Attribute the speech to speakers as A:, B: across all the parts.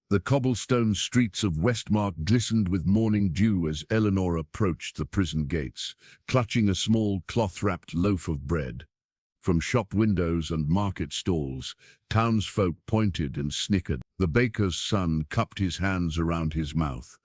A: The cobblestone streets of Westmark glistened with morning dew as Eleanor approached the prison gates, clutching a small cloth-wrapped loaf of bread. From shop windows and market stalls, townsfolk pointed and snickered. The baker's son cupped his hands around his mouth.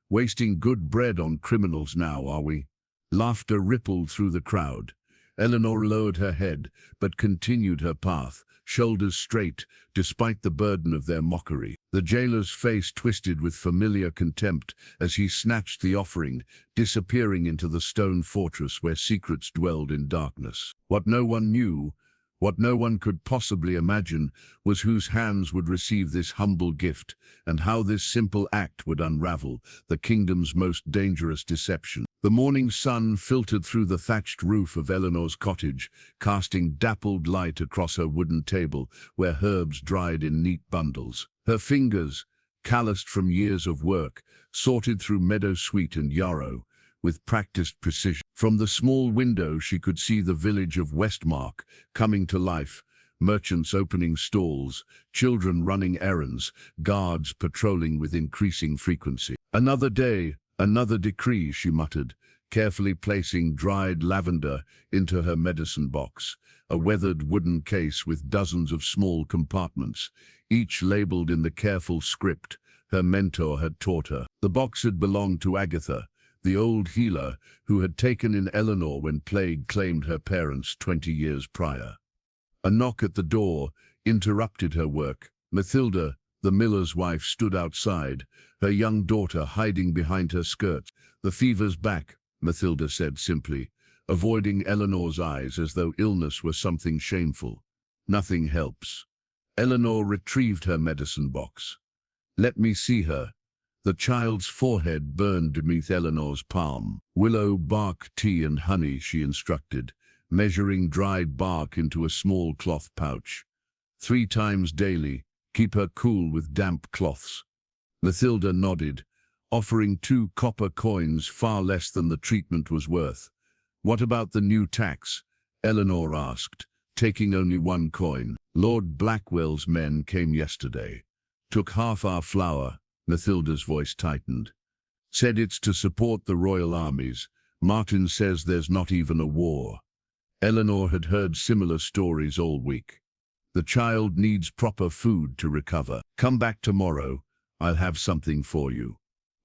A: "Wasting good bread on criminals now, are we?" Laughter rippled through the crowd. Eleanor lowered her head, but continued her path, shoulders straight, despite the burden of their mockery. The jailor's face twisted with familiar contempt as he snatched the offering, disappearing into the stone fortress where secrets dwelled in darkness. What no one knew, what no one could possibly imagine, was whose hands would receive this humble gift, and how this simple act would unravel the kingdom's most dangerous deception. The morning sun filtered through the thatched roof of Eleanor's cottage, casting dappled light across her wooden table where herbs dried in neat bundles. Her fingers, calloused from years of work, sorted through meadowsweet and yarrow with practiced precision. From the small window she could see the village of Westmark coming to life, merchants opening stalls, children running errands, guards patrolling with increasing frequency. "Another day, another decree," she muttered, carefully placing dried lavender into her medicine box, a weathered wooden case with dozens of small compartments, each labeled in the careful script her mentor had taught her. The box had belonged to Agatha, the old healer who had taken in Eleanor when plague claimed her parents 20 years prior. A knock at the door interrupted her work. Mathilda, the miller's wife, stood outside, her young daughter hiding behind her skirts. "The fever's back," Mathilda said simply, avoiding Eleanor's eyes as though illness were something shameful. "Nothing helps." Eleanor retrieved her medicine box. "Let me see her." The child's forehead burned beneath Eleanor's palm. "Willow bark tea and honey," she instructed, measuring dried bark into a small cloth pouch. 3 times daily. Keep her cool with damp cloths." Mathilda nodded, offering 2 copper coins, far less than the treatment was worth. "What about the new tax?" Eleanor asked, taking only 1 coin. "Lord Blackwell's men came yesterday. Took half our flour." Mathilda's voice tightened. "Said it's to support the royal armies. Martin says there's not even a war." Eleanor had heard similar stories all week. "The child needs proper food to recover. Come back tomorrow. I'll have something for you."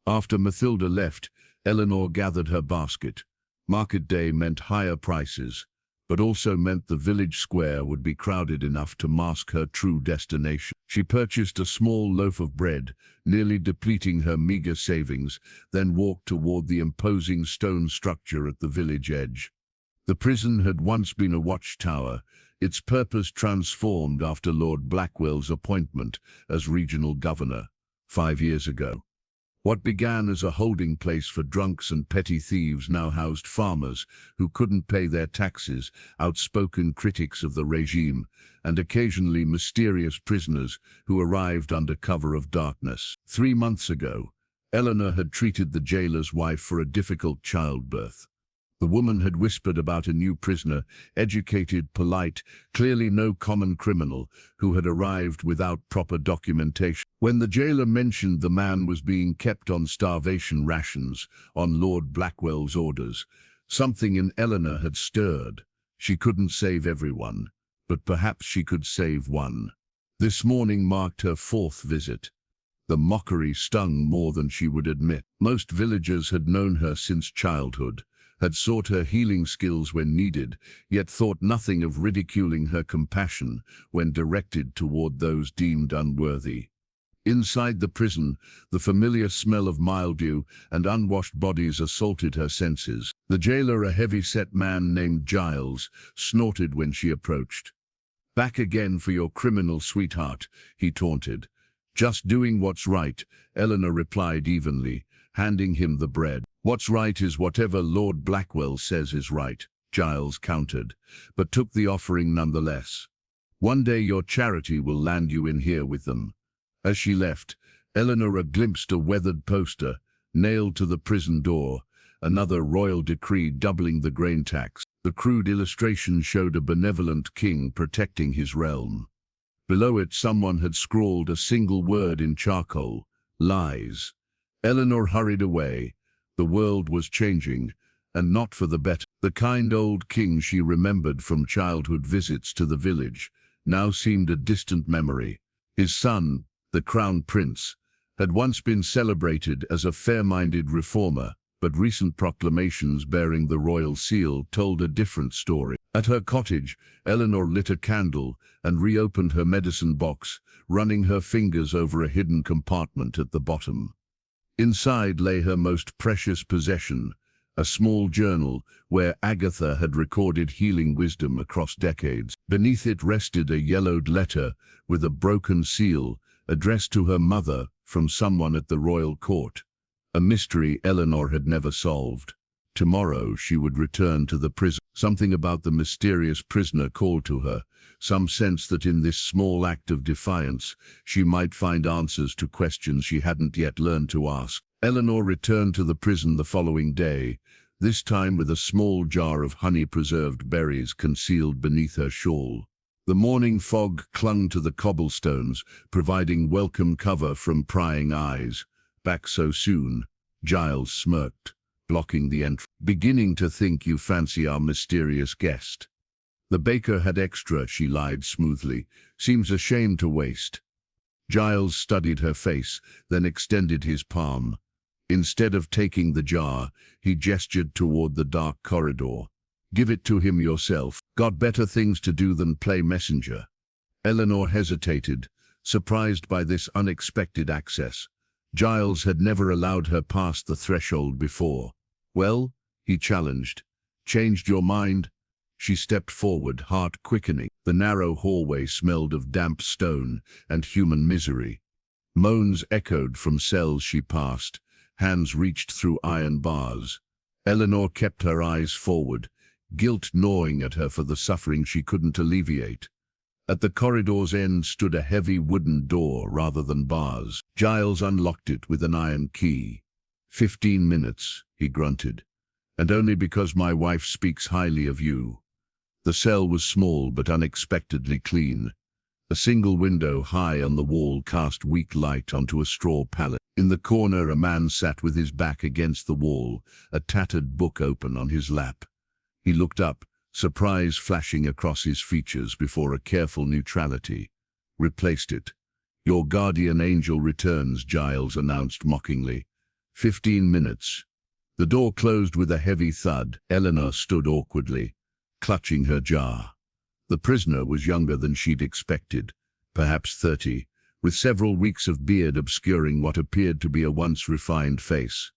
A: After Mathilda left, Eleanor gathered her basket. Market day meant higher prices, but also meant the village square would be crowded enough to mask her true destination. She purchased a small loaf of bread, nearly depleting her meager savings, then walked toward the imposing stone structure at the village edge. The prison had once been a watchtower, its purpose transformed after Lord Blackwell's appointment as regional governor 5 years ago. What began as a holding place for drunks and petty thieves now housed farmers who couldn't pay their taxes, outspoken critics of the regime, and occasionally mysterious prisoners who arrived under cover of darkness. 3 months ago, Eleanor had treated the jailor's wife for a difficult childbirth. The woman had whispered about a new prisoner, educated, polite, clearly no common criminal, who had arrived without proper documentation. When the jailer mentioned the man was being kept on starvation rations, on Lord Blackwell's orders, something in Eleanor had stirred. She couldn't save everyone, but perhaps she could save one. This morning marked her 4th visit. The mockery stung more than she would admit. Most villagers had known her since childhood, had sought her healing skills when needed, yet thought nothing of ridiculing her compassion when directed toward those deemed unworthy. Inside the prison, the familiar smell of mildew and unwashed bodies assaulted her senses. The jailer, a heavy-set man named Giles, snorted when she approached. "Back again for your criminal sweetheart," he taunted. "Just doing what's right," Eleanor replied evenly, handing him the bread. "What's right is whatever Lord Blackwell says is right," Giles countered, but took the offering nonetheless. "One day your charity will land you in here with them." As she left, Eleanor glimpsed a weathered poster, nailed to the prison door, another royal decree doubling the grain tax. The crude illustration showed a benevolent king protecting his realm. Below it, someone had scrawled a single word in charcoal: lies. Eleanor hurried away. The world was changing, and not for the better. The kind old king she remembered from childhood visits to the village now seemed a distant memory. His son, the crown prince, had once been celebrated as a fair-minded reformer, but recent proclamations bearing the royal seal told a different story. At her cottage, Eleanor lit a candle and reopened her medicine box, running her fingers over a hidden compartment at the bottom. Inside lay her most precious possession, a small journal where Agatha had recorded healing wisdom across decades. Beneath it rested a yellowed letter with a broken seal, addressed to her mother from someone at the royal court. A mystery Eleanor had never solved. Tomorrow she would return to the prison. Something about the mysterious prisoner called to her, some sense that in this small act of defiance she might find answers to questions she hadn't yet learned to ask. Eleanor returned to the prison the following day, this time with a small jar of honey-preserved berries concealed beneath her shawl. The morning fog clung to the cobblestones, providing welcome cover from prying eyes. "Back so soon?" Giles smirked, blocking the entrance. "Beginning to think you fancy our mysterious guest." "The baker had extra," she lied smoothly. "Seems a shame to waste." Giles studied her face, then extended his palm. Instead of taking the jar, he gestured toward the dark corridor. "Give it to him yourself. Got better things to do than play messenger." Eleanor hesitated, surprised by this unexpected access. Giles had never allowed her past the threshold before. "Well?" he challenged. "Changed your mind?" She stepped forward, heart quickening. The narrow hallway smelled of damp stone and human misery. Moans echoed from cells she passed. Hands reached through iron bars. Eleanor kept her eyes forward, guilt gnawing at her for the suffering she couldn't alleviate. At the corridor's end stood a heavy wooden door rather than bars. Giles unlocked it with an iron key. 15 minutes, he grunted. "And only because my wife speaks highly of you." The cell was small but unexpectedly clean. A single window high on the wall cast weak light onto a straw pallet. In the corner, a man sat with his back against the wall, a tattered book open on his lap. He looked up, surprise flashing across his features before a careful neutrality. "Replaced it." "Your guardian angel returns," Giles announced mockingly. 15 minutes. The door closed with a heavy thud. Eleanor stood awkwardly, clutching her jar. The prisoner was younger than she'd expected, perhaps 30, with several weeks of beard obscuring what appeared to be a once refined face.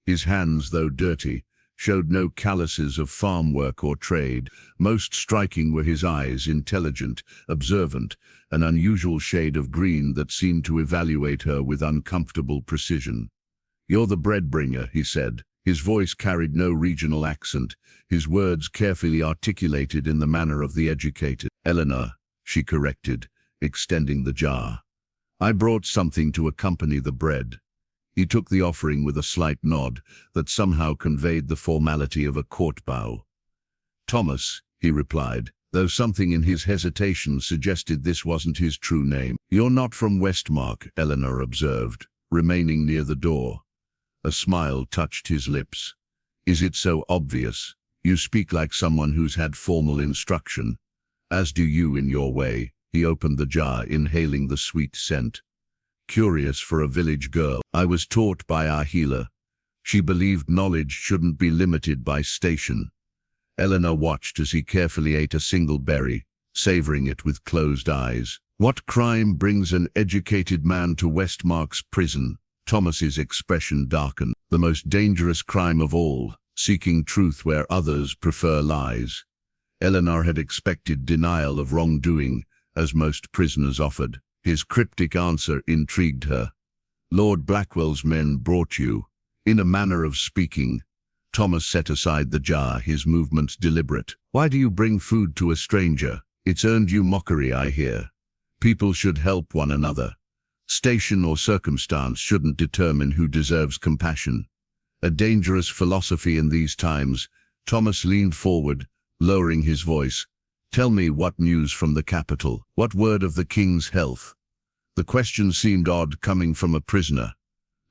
A: His hands, though dirty, showed no calluses of farm work or trade. Most striking were his eyes, intelligent, observant, an unusual shade of green that seemed to evaluate her with uncomfortable precision. "You're the bread bringer," he said. His voice carried no regional accent, his words carefully articulated in the manner of the educated. "Eleanor," she corrected, extending the jar. "I brought something to accompany the bread." He took the offering with a slight nod that somehow conveyed the formality of a court bow. "Thomas," he replied, though something in his hesitation suggested this wasn't his true name. "You're not from Westmark," Eleanor observed, remaining near the door. A smile touched his lips. "Is it so obvious? You speak like someone who's had formal instruction." "As do you in your way." He opened the jar, inhaling the sweet scent. "Curious for a village girl. I was taught by our healer. She believed knowledge shouldn't be limited by station." Eleanor watched as he carefully ate a single berry, savoring it with closed eyes. "What crime brings an educated man to Westmark's prison?" Thomas's expression darkened. "The most dangerous crime of all, seeking truth where others prefer lies." Eleanor had expected denial of wrongdoing, as most prisoners offered. His cryptic answer intrigued her. "Lord Blackwell's men brought you." In a manner of speaking, Thomas set aside the jar, his movements deliberate. "Why do you bring food to a stranger? It's earned you mockery, I hear. People should help one another. Station or circumstance shouldn't determine who deserves compassion." A dangerous philosophy in these times. Thomas leaned forward, lowering his voice. Tell me what news from the capital? What word of the king's health? The question seemed odd coming from a prisoner.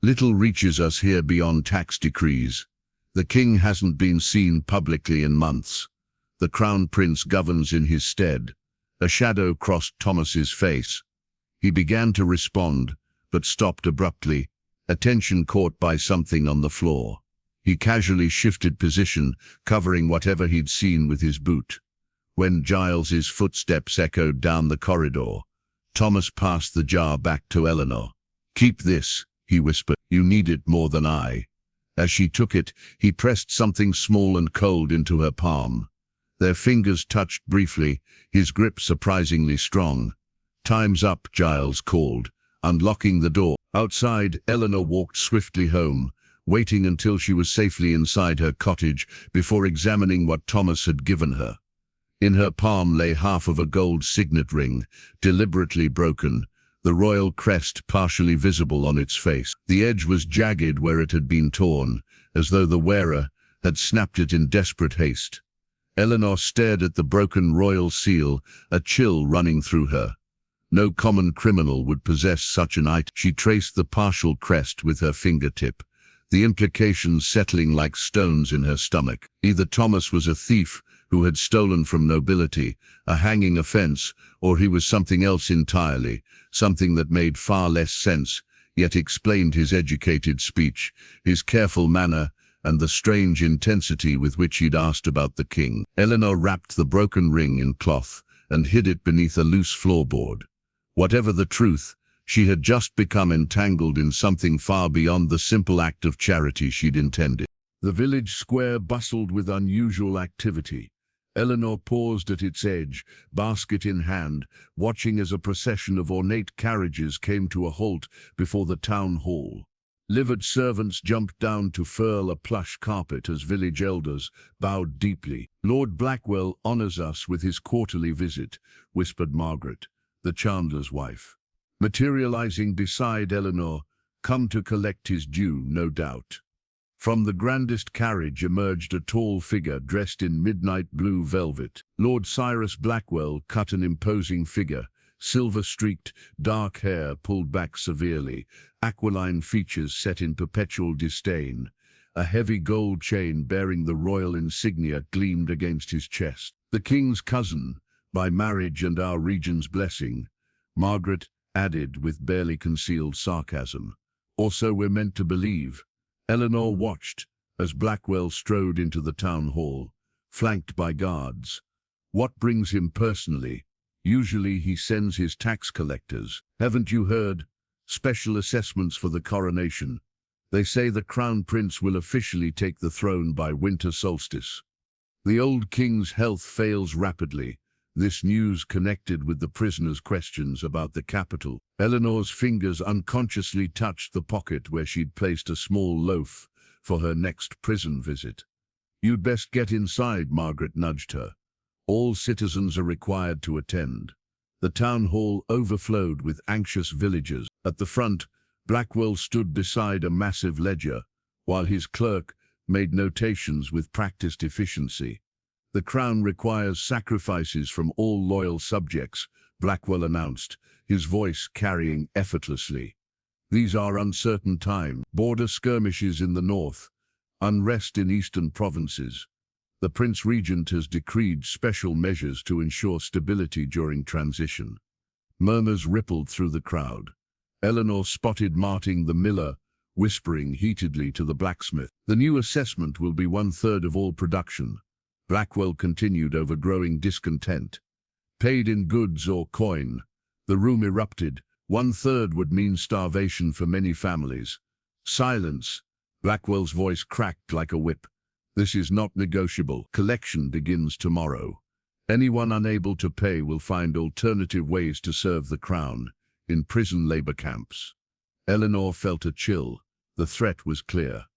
A: Little reaches us here beyond tax decrees. The king hasn't been seen publicly in months. The crown prince governs in his stead. A shadow crossed Thomas's face. He began to respond, but stopped abruptly, attention caught by something on the floor. He casually shifted position, covering whatever he'd seen with his boot. When Giles's footsteps echoed down the corridor, Thomas passed the jar back to Eleanor. "Keep this," he whispered. "You need it more than I." As she took it, he pressed something small and cold into her palm. Their fingers touched briefly, his grip surprisingly strong. "Time's up," Giles called, unlocking the door. Outside, Eleanor walked swiftly home, waiting until she was safely inside her cottage before examining what Thomas had given her. In her palm lay half of a gold signet ring, deliberately broken, the royal crest partially visible on its face. The edge was jagged where it had been torn, as though the wearer had snapped it in desperate haste. Eleanor stared at the broken royal seal, a chill running through her. No common criminal would possess such an item. She traced the partial crest with her fingertip, the implications settling like stones in her stomach. Either Thomas was a thief who had stolen from nobility, a hanging offense, or he was something else entirely, something that made far less sense, yet explained his educated speech, his careful manner, and the strange intensity with which he'd asked about the king. Eleanor wrapped the broken ring in cloth and hid it beneath a loose floorboard. Whatever the truth, she had just become entangled in something far beyond the simple act of charity she'd intended. The village square bustled with unusual activity. Eleanor paused at its edge, basket in hand, watching as a procession of ornate carriages came to a halt before the town hall. Livered servants jumped down to furl a plush carpet as village elders bowed deeply. "Lord Blackwell honors us with his quarterly visit," whispered Margaret, the chandler's wife. Materializing beside Eleanor, "come to collect his due, no doubt." From the grandest carriage emerged a tall figure dressed in midnight blue velvet. Lord Cyrus Blackwell cut an imposing figure, silver-streaked, dark hair pulled back severely, aquiline features set in perpetual disdain. A heavy gold chain bearing the royal insignia gleamed against his chest. "The king's cousin, by marriage and our regent's blessing," Margaret added with barely concealed sarcasm. "Or so we're meant to believe." Eleanor watched as Blackwell strode into the town hall, flanked by guards. "What brings him personally? Usually he sends his tax collectors. Haven't you heard? Special assessments for the coronation. They say the crown prince will officially take the throne by winter solstice. The old king's health fails rapidly." This news connected with the prisoner's questions about the capital. Eleanor's fingers unconsciously touched the pocket where she'd placed a small loaf for her next prison visit. "You'd best get inside," Margaret nudged her. "All citizens are required to attend." The town hall overflowed with anxious villagers. At the front, Blackwell stood beside a massive ledger, while his clerk made notations with practiced efficiency. "The crown requires sacrifices from all loyal subjects," Blackwell announced, his voice carrying effortlessly. "These are uncertain times. Border skirmishes in the north, unrest in eastern provinces. The Prince Regent has decreed special measures to ensure stability during transition." Murmurs rippled through the crowd. Eleanor spotted Martin the miller, whispering heatedly to the blacksmith. "The new assessment will be 1/3 of all production." Blackwell continued over growing discontent. "Paid in goods or coin." The room erupted. 1/3 would mean starvation for many families. "Silence." Blackwell's voice cracked like a whip. "This is not negotiable. Collection begins tomorrow. Anyone unable to pay will find alternative ways to serve the crown, in prison labor camps." Eleanor felt a chill. The threat was clear.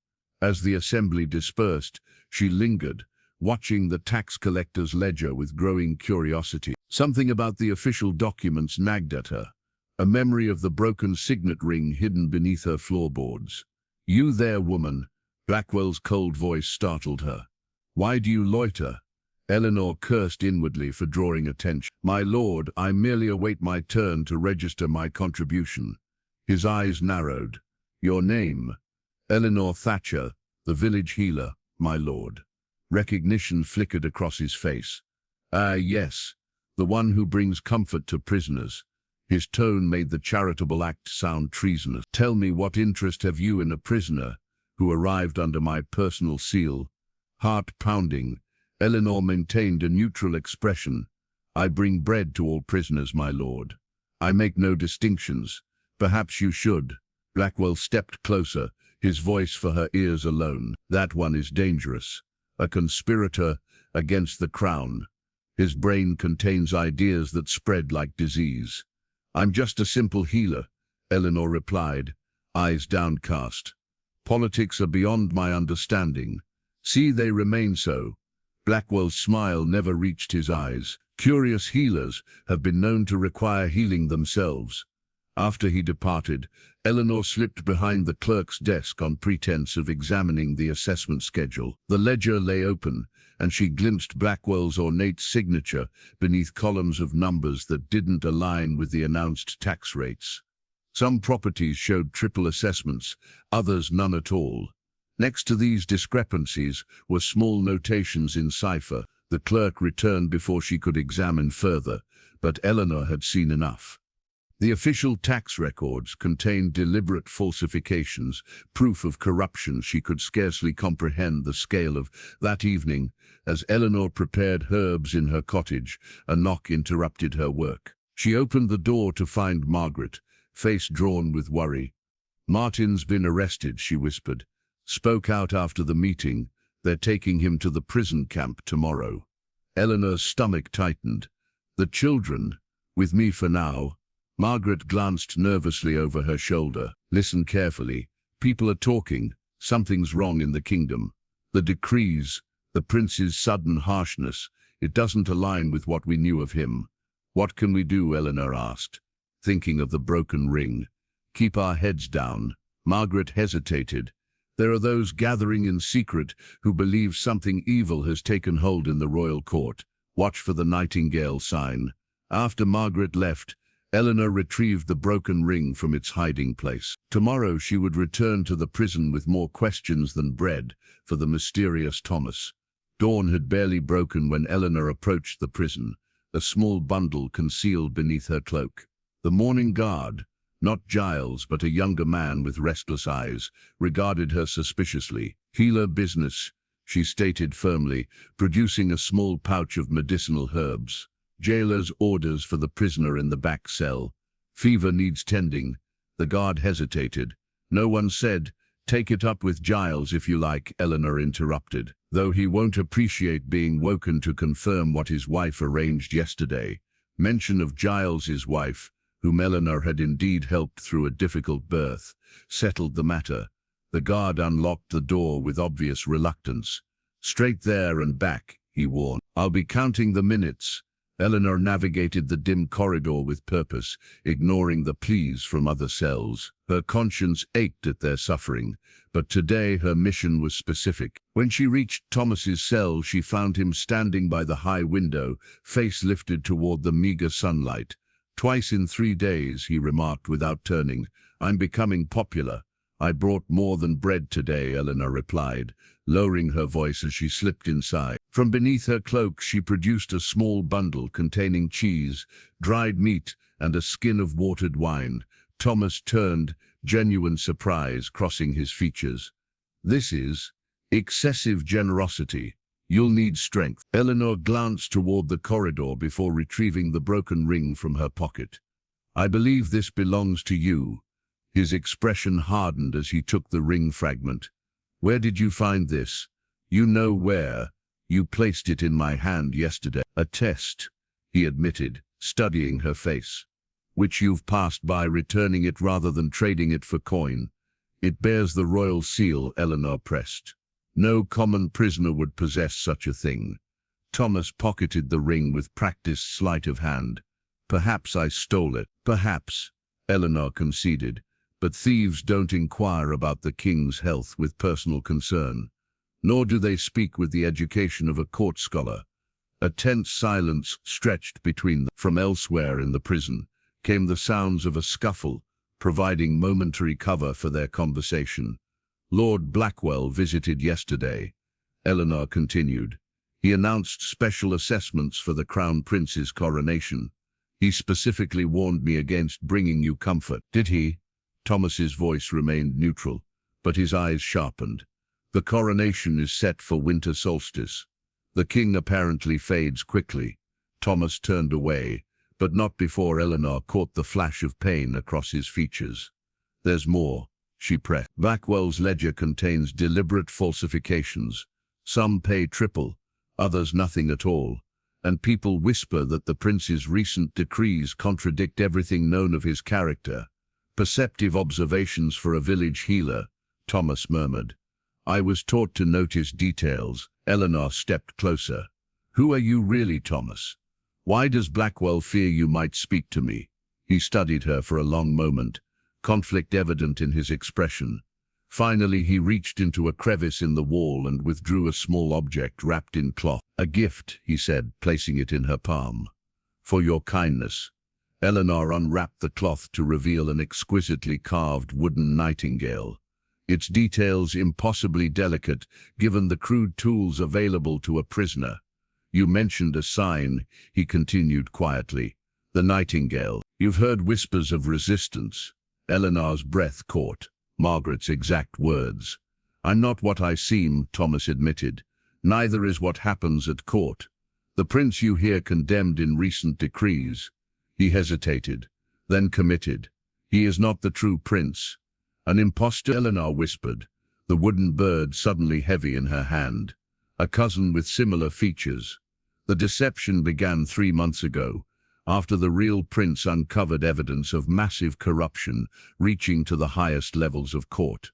A: As the assembly dispersed, she lingered, watching the tax collector's ledger with growing curiosity. Something about the official documents nagged at her, a memory of the broken signet ring hidden beneath her floorboards. "You there, woman?" Blackwell's cold voice startled her. "Why do you loiter?" Eleanor cursed inwardly for drawing attention. "My lord, I merely await my turn to register my contribution." His eyes narrowed. "Your name?" "Eleanor Thatcher, the village healer, my lord." Recognition flickered across his face. "Ah, yes, the one who brings comfort to prisoners." His tone made the charitable act sound treasonous. "Tell me, what interest have you in a prisoner who arrived under my personal seal?" Heart pounding, Eleanor maintained a neutral expression. "I bring bread to all prisoners, my lord. I make no distinctions. Perhaps you should." Blackwell stepped closer, his voice for her ears alone. "That one is dangerous. A conspirator against the crown. His brain contains ideas that spread like disease." "I'm just a simple healer," Eleanor replied, eyes downcast. "Politics are beyond my understanding. See, they remain so." Blackwell's smile never reached his eyes. "Curious healers have been known to require healing themselves." After he departed, Eleanor slipped behind the clerk's desk on pretense of examining the assessment schedule. The ledger lay open, and she glimpsed Blackwell's ornate signature beneath columns of numbers that didn't align with the announced tax rates. Some properties showed triple assessments, others none at all. Next to these discrepancies were small notations in cipher. The clerk returned before she could examine further, but Eleanor had seen enough. The official tax records contained deliberate falsifications, proof of corruption. She could scarcely comprehend the scale of. That evening, as Eleanor prepared herbs in her cottage, a knock interrupted her work. She opened the door to find Margaret, face drawn with worry. "Martin's been arrested," she whispered. "Spoke out after the meeting. They're taking him to the prison camp tomorrow." Eleanor's stomach tightened. "The children? With me for now?" Margaret glanced nervously over her shoulder. "Listen carefully. People are talking. Something's wrong in the kingdom. The decrees, the prince's sudden harshness, it doesn't align with what we knew of him." "What can we do?" Eleanor asked, thinking of the broken ring. "Keep our heads down." Margaret hesitated. "There are those gathering in secret who believe something evil has taken hold in the royal court. Watch for the nightingale sign." After Margaret left, Eleanor retrieved the broken ring from its hiding place. Tomorrow she would return to the prison with more questions than bread for the mysterious Thomas. Dawn had barely broken when Eleanor approached the prison, a small bundle concealed beneath her cloak. The morning guard, not Giles but a younger man with restless eyes, regarded her suspiciously. "Healer business," she stated firmly, producing a small pouch of medicinal herbs. "Jailor's orders for the prisoner in the back cell. Fever needs tending." The guard hesitated. "No one said, 'Take it up with Giles if you like,'" Eleanor interrupted. "Though he won't appreciate being woken to confirm what his wife arranged yesterday." Mention of Giles's wife, whom Eleanor had indeed helped through a difficult birth, settled the matter. The guard unlocked the door with obvious reluctance. "Straight there and back," he warned. "I'll be counting the minutes." Eleanor navigated the dim corridor with purpose, ignoring the pleas from other cells. Her conscience ached at their suffering, but today her mission was specific. When she reached Thomas's cell, she found him standing by the high window, face lifted toward the meager sunlight. "Twice in 3 days," he remarked without turning. "I'm becoming popular." "I brought more than bread today," Eleanor replied, lowering her voice as she slipped inside. From beneath her cloak she produced a small bundle containing cheese, dried meat, and a skin of watered wine. Thomas turned, genuine surprise crossing his features. "This is excessive generosity. You'll need strength." Eleanor glanced toward the corridor before retrieving the broken ring from her pocket. "I believe this belongs to you." His expression hardened as he took the ring fragment. "Where did you find this?" "You know where. You placed it in my hand yesterday." "A test," he admitted, studying her face. "Which you've passed by returning it rather than trading it for coin." "It bears the royal seal," Eleanor pressed. "No common prisoner would possess such a thing." Thomas pocketed the ring with practiced sleight of hand. "Perhaps I stole it." "Perhaps," Eleanor conceded. "But thieves don't inquire about the king's health with personal concern. Nor do they speak with the education of a court scholar." A tense silence stretched between them. From elsewhere in the prison came the sounds of a scuffle, providing momentary cover for their conversation. Lord Blackwell visited yesterday, Eleanor continued. He announced special assessments for the Crown Prince's coronation. He specifically warned me against bringing you comfort. Did he? Thomas's voice remained neutral, but his eyes sharpened. The coronation is set for winter solstice. The king apparently fades quickly. Thomas turned away, but not before Eleanor caught the flash of pain across his features. There's more, she pressed. Blackwell's ledger contains deliberate falsifications. Some pay triple, others nothing at all, and people whisper that the prince's recent decrees contradict everything known of his character. Perceptive observations for a village healer, Thomas murmured. I was taught to notice details. Eleanor stepped closer. Who are you really, Thomas? Why does Blackwell fear you might speak to me? He studied her for a long moment, conflict evident in his expression. Finally, he reached into a crevice in the wall and withdrew a small object wrapped in cloth. A gift, he said, placing it in her palm. For your kindness. Eleanor unwrapped the cloth to reveal an exquisitely carved wooden nightingale. Its details impossibly delicate, given the crude tools available to a prisoner. You mentioned a sign, he continued quietly. The nightingale. You've heard whispers of resistance. Eleanor's breath caught. Margaret's exact words. I'm not what I seem, Thomas admitted. Neither is what happens at court. The prince you hear condemned in recent decrees. He hesitated, then committed. He is not the true prince. An impostor, Eleanor whispered, the wooden bird suddenly heavy in her hand. A cousin with similar features. The deception began 3 months ago, after the real prince uncovered evidence of massive corruption reaching to the highest levels of court.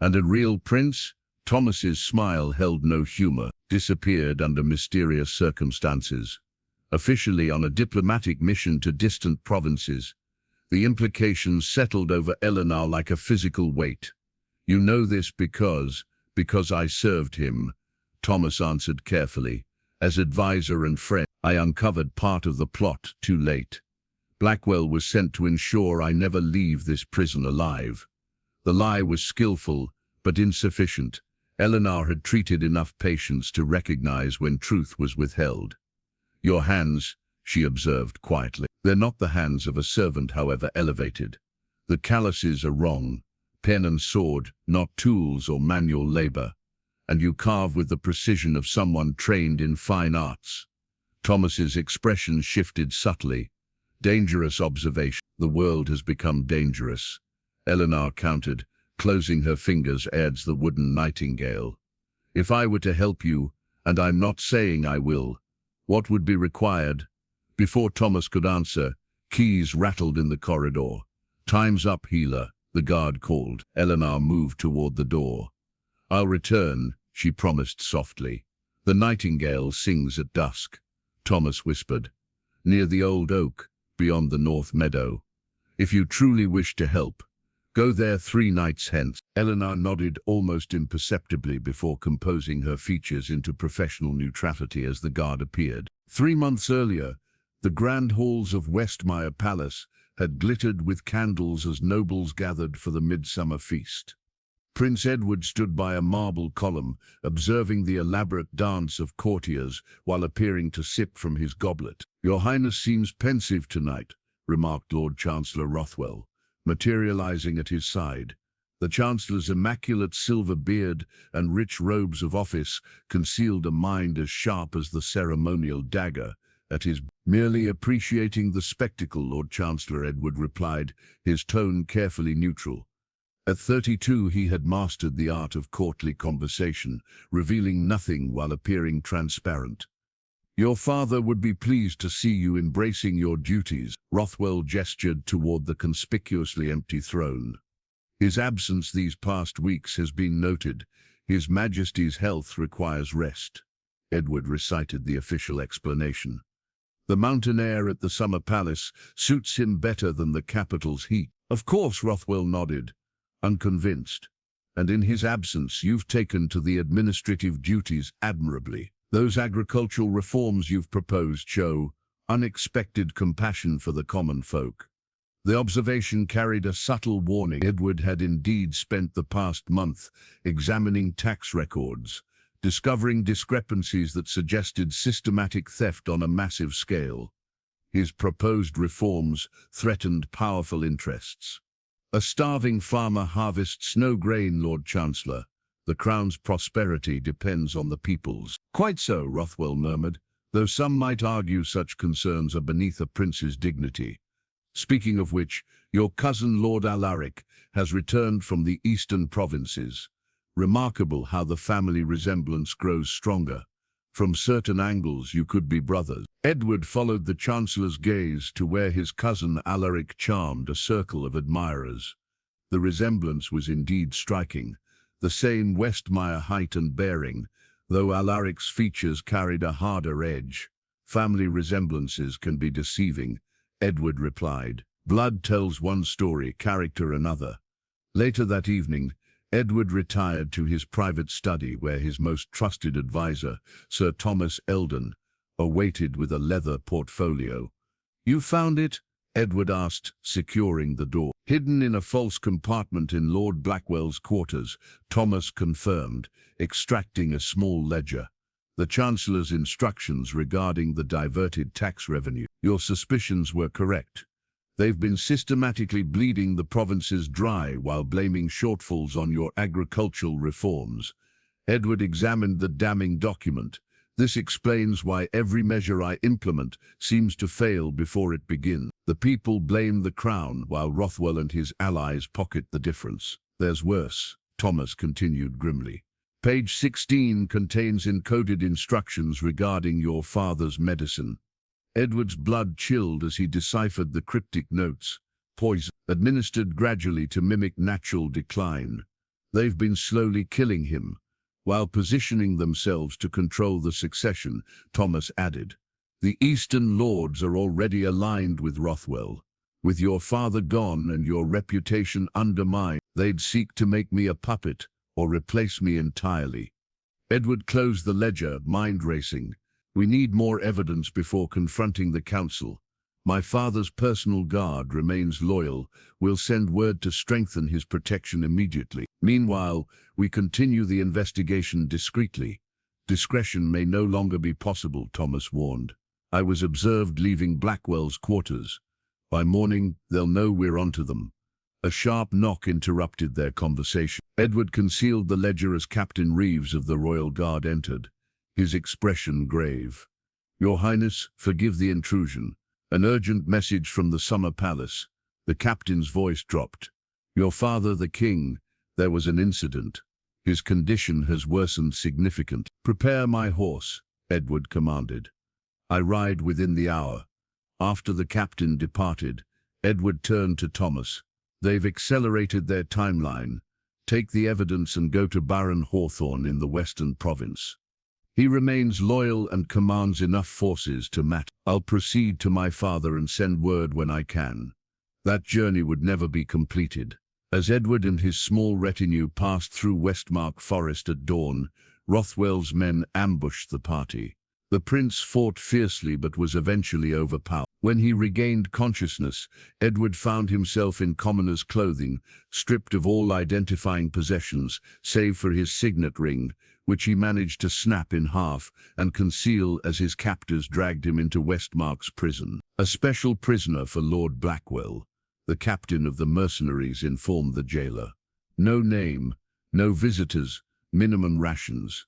A: And a real prince? Thomas's smile held no humor, disappeared under mysterious circumstances. Officially on a diplomatic mission to distant provinces. The implications settled over Eleanor like a physical weight. You know this because I served him, Thomas answered carefully. As advisor and friend, I uncovered part of the plot too late. Blackwell was sent to ensure I never leave this prison alive. The lie was skillful, but insufficient. Eleanor had treated enough patience to recognize when truth was withheld. Your hands, she observed quietly. They're not the hands of a servant, however elevated. The calluses are wrong. Pen and sword, not tools or manual labor. And you carve with the precision of someone trained in fine arts. Thomas's expression shifted subtly. Dangerous observation. The world has become dangerous. Eleanor countered, closing her fingers adds the wooden nightingale. If I were to help you, and I'm not saying I will, what would be required? Before Thomas could answer, keys rattled in the corridor. Time's up, healer, the guard called. Eleanor moved toward the door. I'll return, she promised softly. The nightingale sings at dusk, Thomas whispered. Near the old oak, beyond the north meadow. If you truly wish to help, go there 3 nights hence. Eleanor nodded almost imperceptibly before composing her features into professional neutrality as the guard appeared. 3 months earlier, the grand halls of Westmark Palace had glittered with candles as nobles gathered for the midsummer feast. Prince Edward stood by a marble column, observing the elaborate dance of courtiers while appearing to sip from his goblet. Your Highness seems pensive tonight, remarked Lord Chancellor Rothwell, materializing at his side. The Chancellor's immaculate silver beard and rich robes of office concealed a mind as sharp as the ceremonial dagger at his. Merely appreciating the spectacle, Lord Chancellor Edward replied, his tone carefully neutral. At 32 he had mastered the art of courtly conversation, revealing nothing while appearing transparent. Your father would be pleased to see you embracing your duties. Rothwell gestured toward the conspicuously empty throne. His absence these past weeks has been noted. His Majesty's health requires rest. Edward recited the official explanation. The mountain air at the summer palace suits him better than the capital's heat. Of course, Rothwell nodded, unconvinced. And in his absence, you've taken to the administrative duties admirably. Those agricultural reforms you've proposed show unexpected compassion for the common folk. The observation carried a subtle warning. Edward had indeed spent the past month examining tax records, discovering discrepancies that suggested systematic theft on a massive scale. His proposed reforms threatened powerful interests. A starving farmer harvests no grain, Lord Chancellor. The crown's prosperity depends on the people's. Quite so, Rothwell murmured, though some might argue such concerns are beneath a prince's dignity. Speaking of which, your cousin Lord Alaric has returned from the eastern provinces. Remarkable how the family resemblance grows stronger. From certain angles you could be brothers. Edward followed the Chancellor's gaze to where his cousin Alaric charmed a circle of admirers. The resemblance was indeed striking. The same Westmire height and bearing, though Alaric's features carried a harder edge. Family resemblances can be deceiving, Edward replied. Blood tells one story, character another. Later that evening, Edward retired to his private study where his most trusted advisor, Sir Thomas Eldon, awaited with a leather portfolio. You found it? Edward asked, securing the door. Hidden in a false compartment in Lord Blackwell's quarters, Thomas confirmed, extracting a small ledger. The Chancellor's instructions regarding the diverted tax revenue. Your suspicions were correct. They've been systematically bleeding the provinces dry while blaming shortfalls on your agricultural reforms. Edward examined the damning document. This explains why every measure I implement seems to fail before it begins. The people blame the crown while Rothwell and his allies pocket the difference. There's worse, Thomas continued grimly. Page 16 contains encoded instructions regarding your father's medicine. Edward's blood chilled as he deciphered the cryptic notes. Poison, administered gradually to mimic natural decline. They've been slowly killing him, while positioning themselves to control the succession, Thomas added. The Eastern Lords are already aligned with Rothwell. With your father gone and your reputation undermined, they'd seek to make me a puppet or replace me entirely. Edward closed the ledger, mind racing. We need more evidence before confronting the council. My father's personal guard remains loyal. We'll send word to strengthen his protection immediately. Meanwhile, we continue the investigation discreetly. Discretion may no longer be possible, Thomas warned. I was observed leaving Blackwell's quarters. By morning, they'll know we're onto them. A sharp knock interrupted their conversation. Edward concealed the ledger as Captain Reeves of the Royal Guard entered, his expression grave. Your Highness, forgive the intrusion. An urgent message from the Summer Palace. The captain's voice dropped. Your father, the king, there was an incident. His condition has worsened significantly. Prepare my horse, Edward commanded. I ride within the hour. After the captain departed, Edward turned to Thomas. They've accelerated their timeline. Take the evidence and go to Baron Hawthorne in the Western Province. He remains loyal and commands enough forces to match. I'll proceed to my father and send word when I can. That journey would never be completed. As Edward and his small retinue passed through Westmark Forest at dawn, Rothwell's men ambushed the party. The prince fought fiercely but was eventually overpowered. When he regained consciousness, Edward found himself in commoner's clothing, stripped of all identifying possessions, save for his signet ring, which he managed to snap in half and conceal as his captors dragged him into Westmark's prison. A special prisoner for Lord Blackwell, the captain of the mercenaries, informed the jailor. No name, no visitors, minimum rations.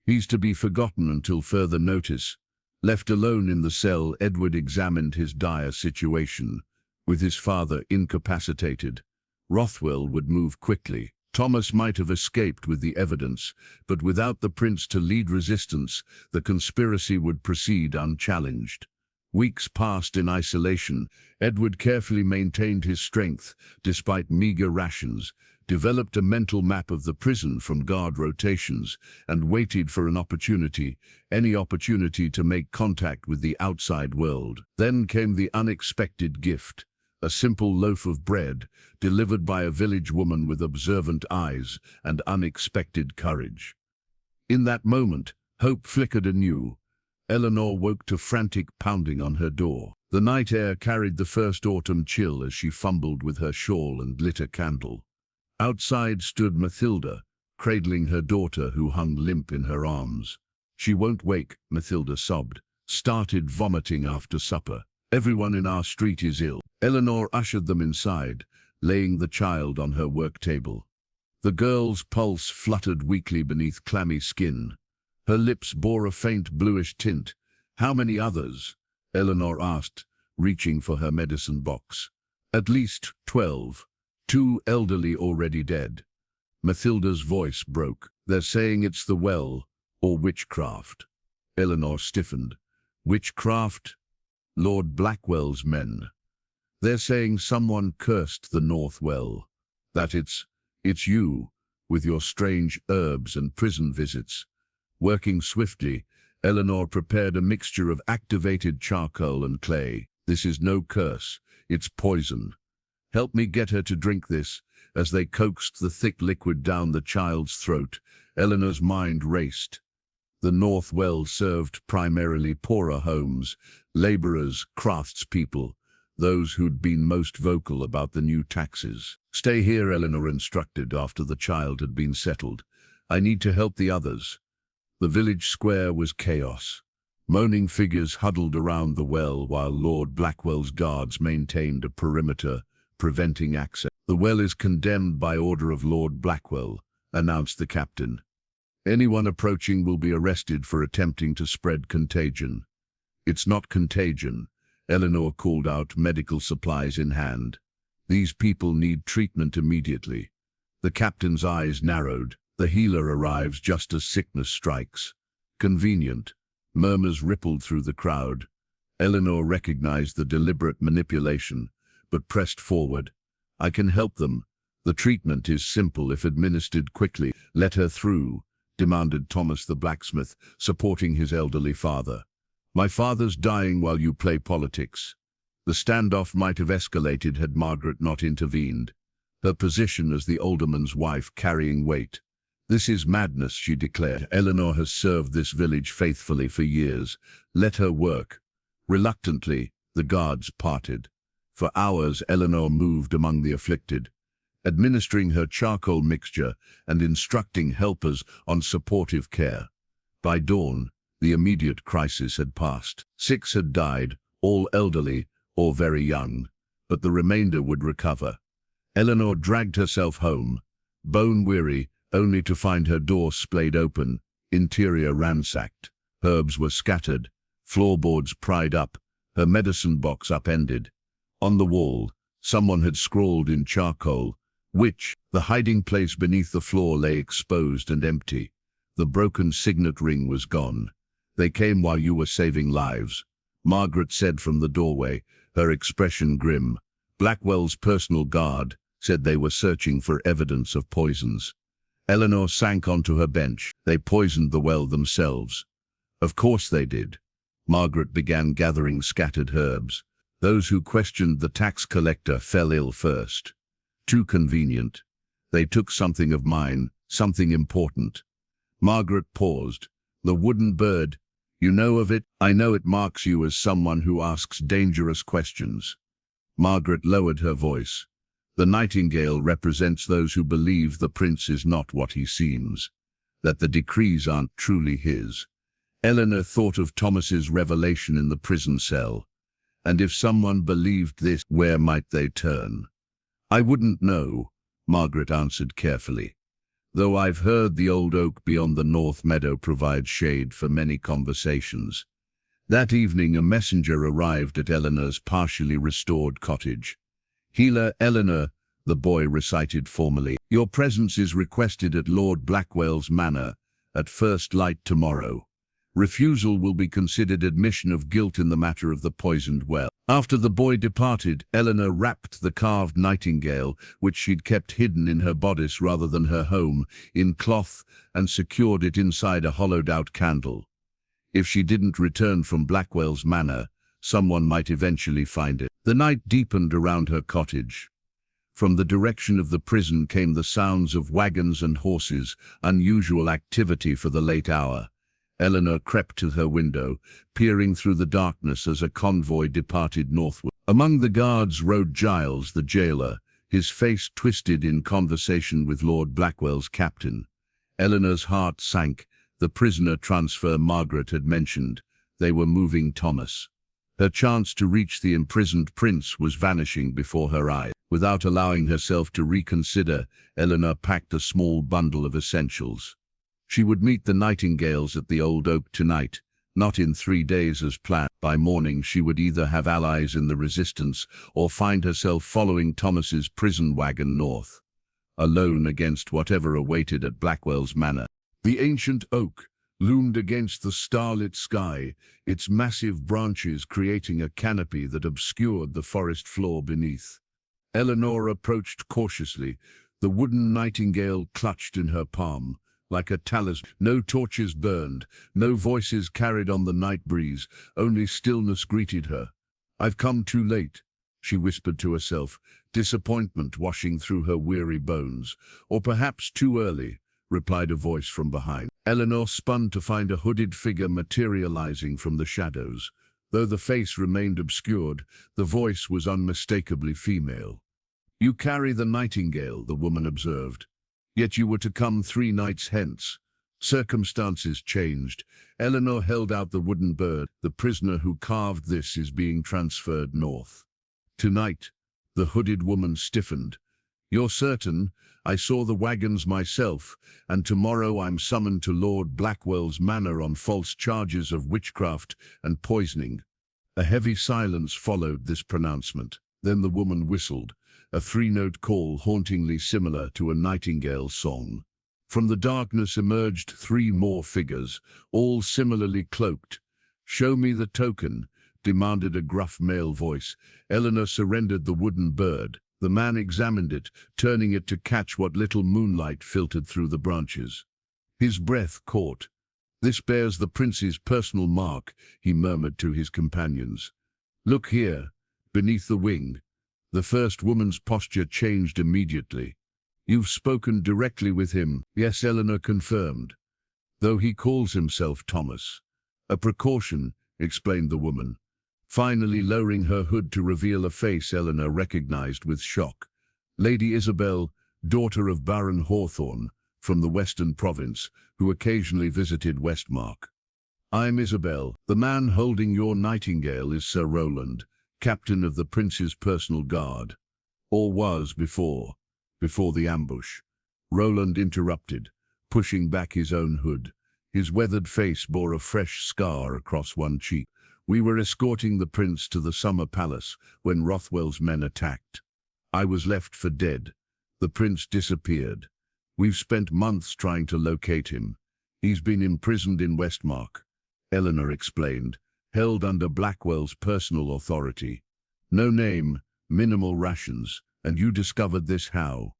A: He's to be forgotten until further notice. Left alone in the cell, Edward examined his dire situation. With his father incapacitated, Rothwell would move quickly. Thomas might have escaped with the evidence, but without the prince to lead resistance, the conspiracy would proceed unchallenged. Weeks passed in isolation. Edward carefully maintained his strength, despite meager rations, developed a mental map of the prison from guard rotations, and waited for an opportunity, any opportunity to make contact with the outside world. Then came the unexpected gift, a simple loaf of bread, delivered by a village woman with observant eyes and unexpected courage. In that moment, Hope flickered anew. Eleanor woke to frantic pounding on her door. The night air carried the first autumn chill as she fumbled with her shawl and lit a candle. Outside stood Mathilda, cradling her daughter who hung limp in her arms. "She won't wake," Mathilda sobbed. "Started vomiting after supper. Everyone in our street is ill." Eleanor ushered them inside, laying the child on her work table. The girl's pulse fluttered weakly beneath clammy skin. Her lips bore a faint bluish tint. "How many others?" Eleanor asked, reaching for her medicine box. "At least 12. 2 elderly already dead." Mathilda's voice broke. "They're saying it's the well, or witchcraft." Eleanor stiffened. "Witchcraft?" "Lord Blackwell's men. They're saying someone cursed the North Well. That it's you, with your strange herbs and prison visits." Working swiftly, Eleanor prepared a mixture of activated charcoal and clay. "This is no curse, it's poison. Help me get her to drink this." As they coaxed the thick liquid down the child's throat, Eleanor's mind raced. The North Well served primarily poorer homes, laborers, craftspeople, those who'd been most vocal about the new taxes. "Stay here," Eleanor instructed after the child had been settled. "I need to help the others." The village square was chaos. Moaning figures huddled around the well while Lord Blackwell's guards maintained a perimeter, preventing access. "The well is condemned by order of Lord Blackwell," announced the captain. "Anyone approaching will be arrested for attempting to spread contagion." "It's not contagion," Eleanor called out, medical supplies in hand. "These people need treatment immediately." The captain's eyes narrowed. "The healer arrives just as sickness strikes." "Convenient." Murmurs rippled through the crowd. Eleanor recognized the deliberate manipulation, but pressed forward. "I can help them. The treatment is simple if administered quickly." "Let her through," demanded Thomas the blacksmith, supporting his elderly father. "My father's dying while you play politics." The standoff might have escalated had Margaret not intervened, her position as the alderman's wife carrying weight. "This is madness," she declared. "Eleanor has served this village faithfully for years. Let her work." Reluctantly, the guards parted. For hours, Eleanor moved among the afflicted, administering her charcoal mixture and instructing helpers on supportive care. By dawn, the immediate crisis had passed. 6 had died, all elderly or very young, but the remainder would recover. Eleanor dragged herself home, bone-weary, only to find her door splayed open, interior ransacked. Herbs were scattered, floorboards pried up, her medicine box upended. On the wall, someone had scrawled in charcoal, "Witch." The hiding place beneath the floor lay exposed and empty. The broken signet ring was gone. "They came while you were saving lives," Margaret said from the doorway, her expression grim. "Blackwell's personal guard said they were searching for evidence of poisons." Eleanor sank onto her bench. "They poisoned the well themselves." "Of course they did." Margaret began gathering scattered herbs. "Those who questioned the tax collector fell ill first." "Too convenient. They took something of mine, something important." Margaret paused. "The wooden bird. You know of it?" "I know it marks you as someone who asks dangerous questions." Margaret lowered her voice. "The nightingale represents those who believe the prince is not what he seems, that the decrees aren't truly his." Eleanor thought of Thomas's revelation in the prison cell. And if someone believed this, where might they turn? "I wouldn't know," Margaret answered carefully, "though I've heard the old oak beyond the north meadow provides shade for many conversations." That evening a messenger arrived at Eleanor's partially restored cottage. "Healer Eleanor," the boy recited formally, "your presence is requested at Lord Blackwell's manor at first light tomorrow. Refusal will be considered admission of guilt in the matter of the poisoned well." After the boy departed, Eleanor wrapped the carved nightingale, which she'd kept hidden in her bodice rather than her home, in cloth and secured it inside a hollowed-out candle. If she didn't return from Blackwell's manor, someone might eventually find it. The night deepened around her cottage. From the direction of the prison came the sounds of wagons and horses, unusual activity for the late hour. Eleanor crept to her window, peering through the darkness as a convoy departed northward. Among the guards rode Giles, the jailor, his face twisted in conversation with Lord Blackwell's captain. Eleanor's heart sank. The prisoner transfer Margaret had mentioned. They were moving Thomas. Her chance to reach the imprisoned prince was vanishing before her eyes. Without allowing herself to reconsider, Eleanor packed a small bundle of essentials. She would meet the Nightingales at the Old Oak tonight, not in 3 days as planned. By morning she would either have allies in the resistance or find herself following Thomas's prison wagon north, alone against whatever awaited at Blackwell's manor. The ancient oak loomed against the starlit sky, its massive branches creating a canopy that obscured the forest floor beneath. Eleanor approached cautiously, the wooden nightingale clutched in her palm, like a talisman. No torches burned, no voices carried on the night breeze, only stillness greeted her. "I've come too late," she whispered to herself, disappointment washing through her weary bones. "Or perhaps too early," replied a voice from behind. Eleanor spun to find a hooded figure materializing from the shadows. Though the face remained obscured, the voice was unmistakably female. "You carry the nightingale," the woman observed. "Yet you were to come 3 nights hence." Circumstances changed. Eleanor held out the wooden bird. "The prisoner who carved this is being transferred north tonight." The hooded woman stiffened. "You're certain? I saw the wagons myself, and tomorrow I'm summoned to Lord Blackwell's manor on false charges of witchcraft and poisoning." A heavy silence followed this pronouncement. Then the woman whistled, a 3-note call hauntingly similar to a nightingale's song. From the darkness emerged 3 more figures, all similarly cloaked. "Show me the token," demanded a gruff male voice. Eleanor surrendered the wooden bird. The man examined it, turning it to catch what little moonlight filtered through the branches. His breath caught. "This bears the prince's personal mark," he murmured to his companions. "Look here, beneath the wing." The first woman's posture changed immediately. "You've spoken directly with him." "Yes," Eleanor confirmed. "Though he calls himself Thomas." "A precaution," explained the woman, finally lowering her hood to reveal a face Eleanor recognized with shock. Lady Isabel, daughter of Baron Hawthorne, from the Western Province, who occasionally visited Westmark. "I'm Isabel. The man holding your nightingale is Sir Roland, captain of the prince's personal guard. Or was before the ambush." Roland interrupted, pushing back his own hood. His weathered face bore a fresh scar across one cheek. "We were escorting the prince to the summer palace when Rothwell's men attacked. I was left for dead. The prince disappeared. We've spent months trying to locate him. He's been imprisoned in Westmark," Eleanor explained, "held under Blackwell's personal authority. No name, minimal rations. And you discovered this how?"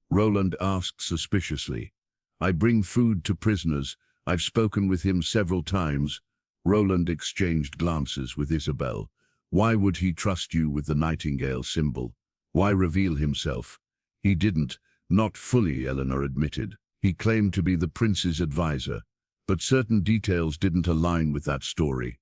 A: Roland asked suspiciously. "I bring food to prisoners. I've spoken with him several times." Roland exchanged glances with Isabel. "Why would he trust you with the nightingale symbol? Why reveal himself?" "He didn't, not fully," Eleanor admitted. "He claimed to be the prince's advisor, but certain details didn't align with that story."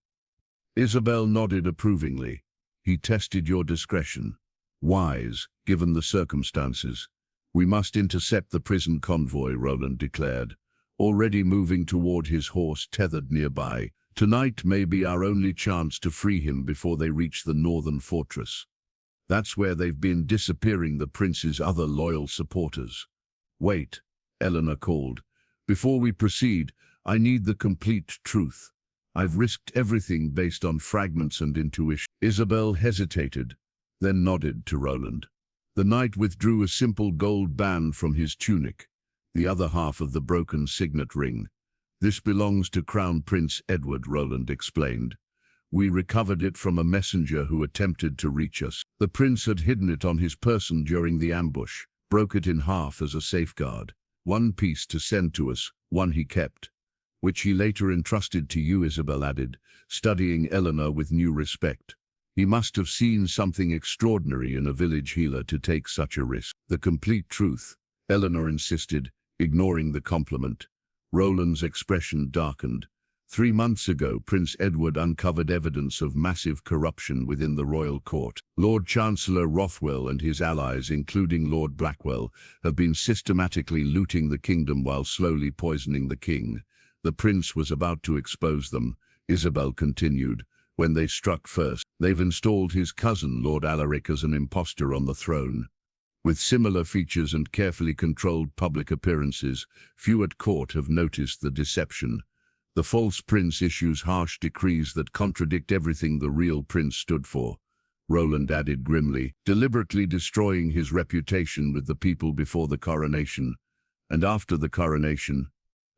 A: Isabel nodded approvingly. "He tested your discretion. Wise, given the circumstances." "We must intercept the prison convoy," Roland declared, already moving toward his horse tethered nearby. "Tonight may be our only chance to free him before they reach the northern fortress. That's where they've been disappearing the prince's other loyal supporters." "Wait," Eleanor called. "Before we proceed, I need the complete truth. I've risked everything based on fragments and intuition." Isabel hesitated, then nodded to Roland. The knight withdrew a simple gold band from his tunic, the other half of the broken signet ring. "This belongs to Crown Prince Edward," Roland explained. "We recovered it from a messenger who attempted to reach us. The prince had hidden it on his person during the ambush, broke it in half as a safeguard. 1 piece to send to us, 1 he kept, which he later entrusted to you," Isabel added, studying Eleanor with new respect. "He must have seen something extraordinary in a village healer to take such a risk." "The complete truth," Eleanor insisted, ignoring the compliment. Roland's expression darkened. 3 months ago, Prince Edward uncovered evidence of massive corruption within the royal court. Lord Chancellor Rothwell and his allies, including Lord Blackwell, have been systematically looting the kingdom while slowly poisoning the king. The prince was about to expose them, Isabel continued, when they struck first. They've installed his cousin, Lord Alaric, as an impostor on the throne. With similar features and carefully controlled public appearances, few at court have noticed the deception. The false prince issues harsh decrees that contradict everything the real prince stood for, Roland added grimly, deliberately destroying his reputation with the people before the coronation. And after the coronation?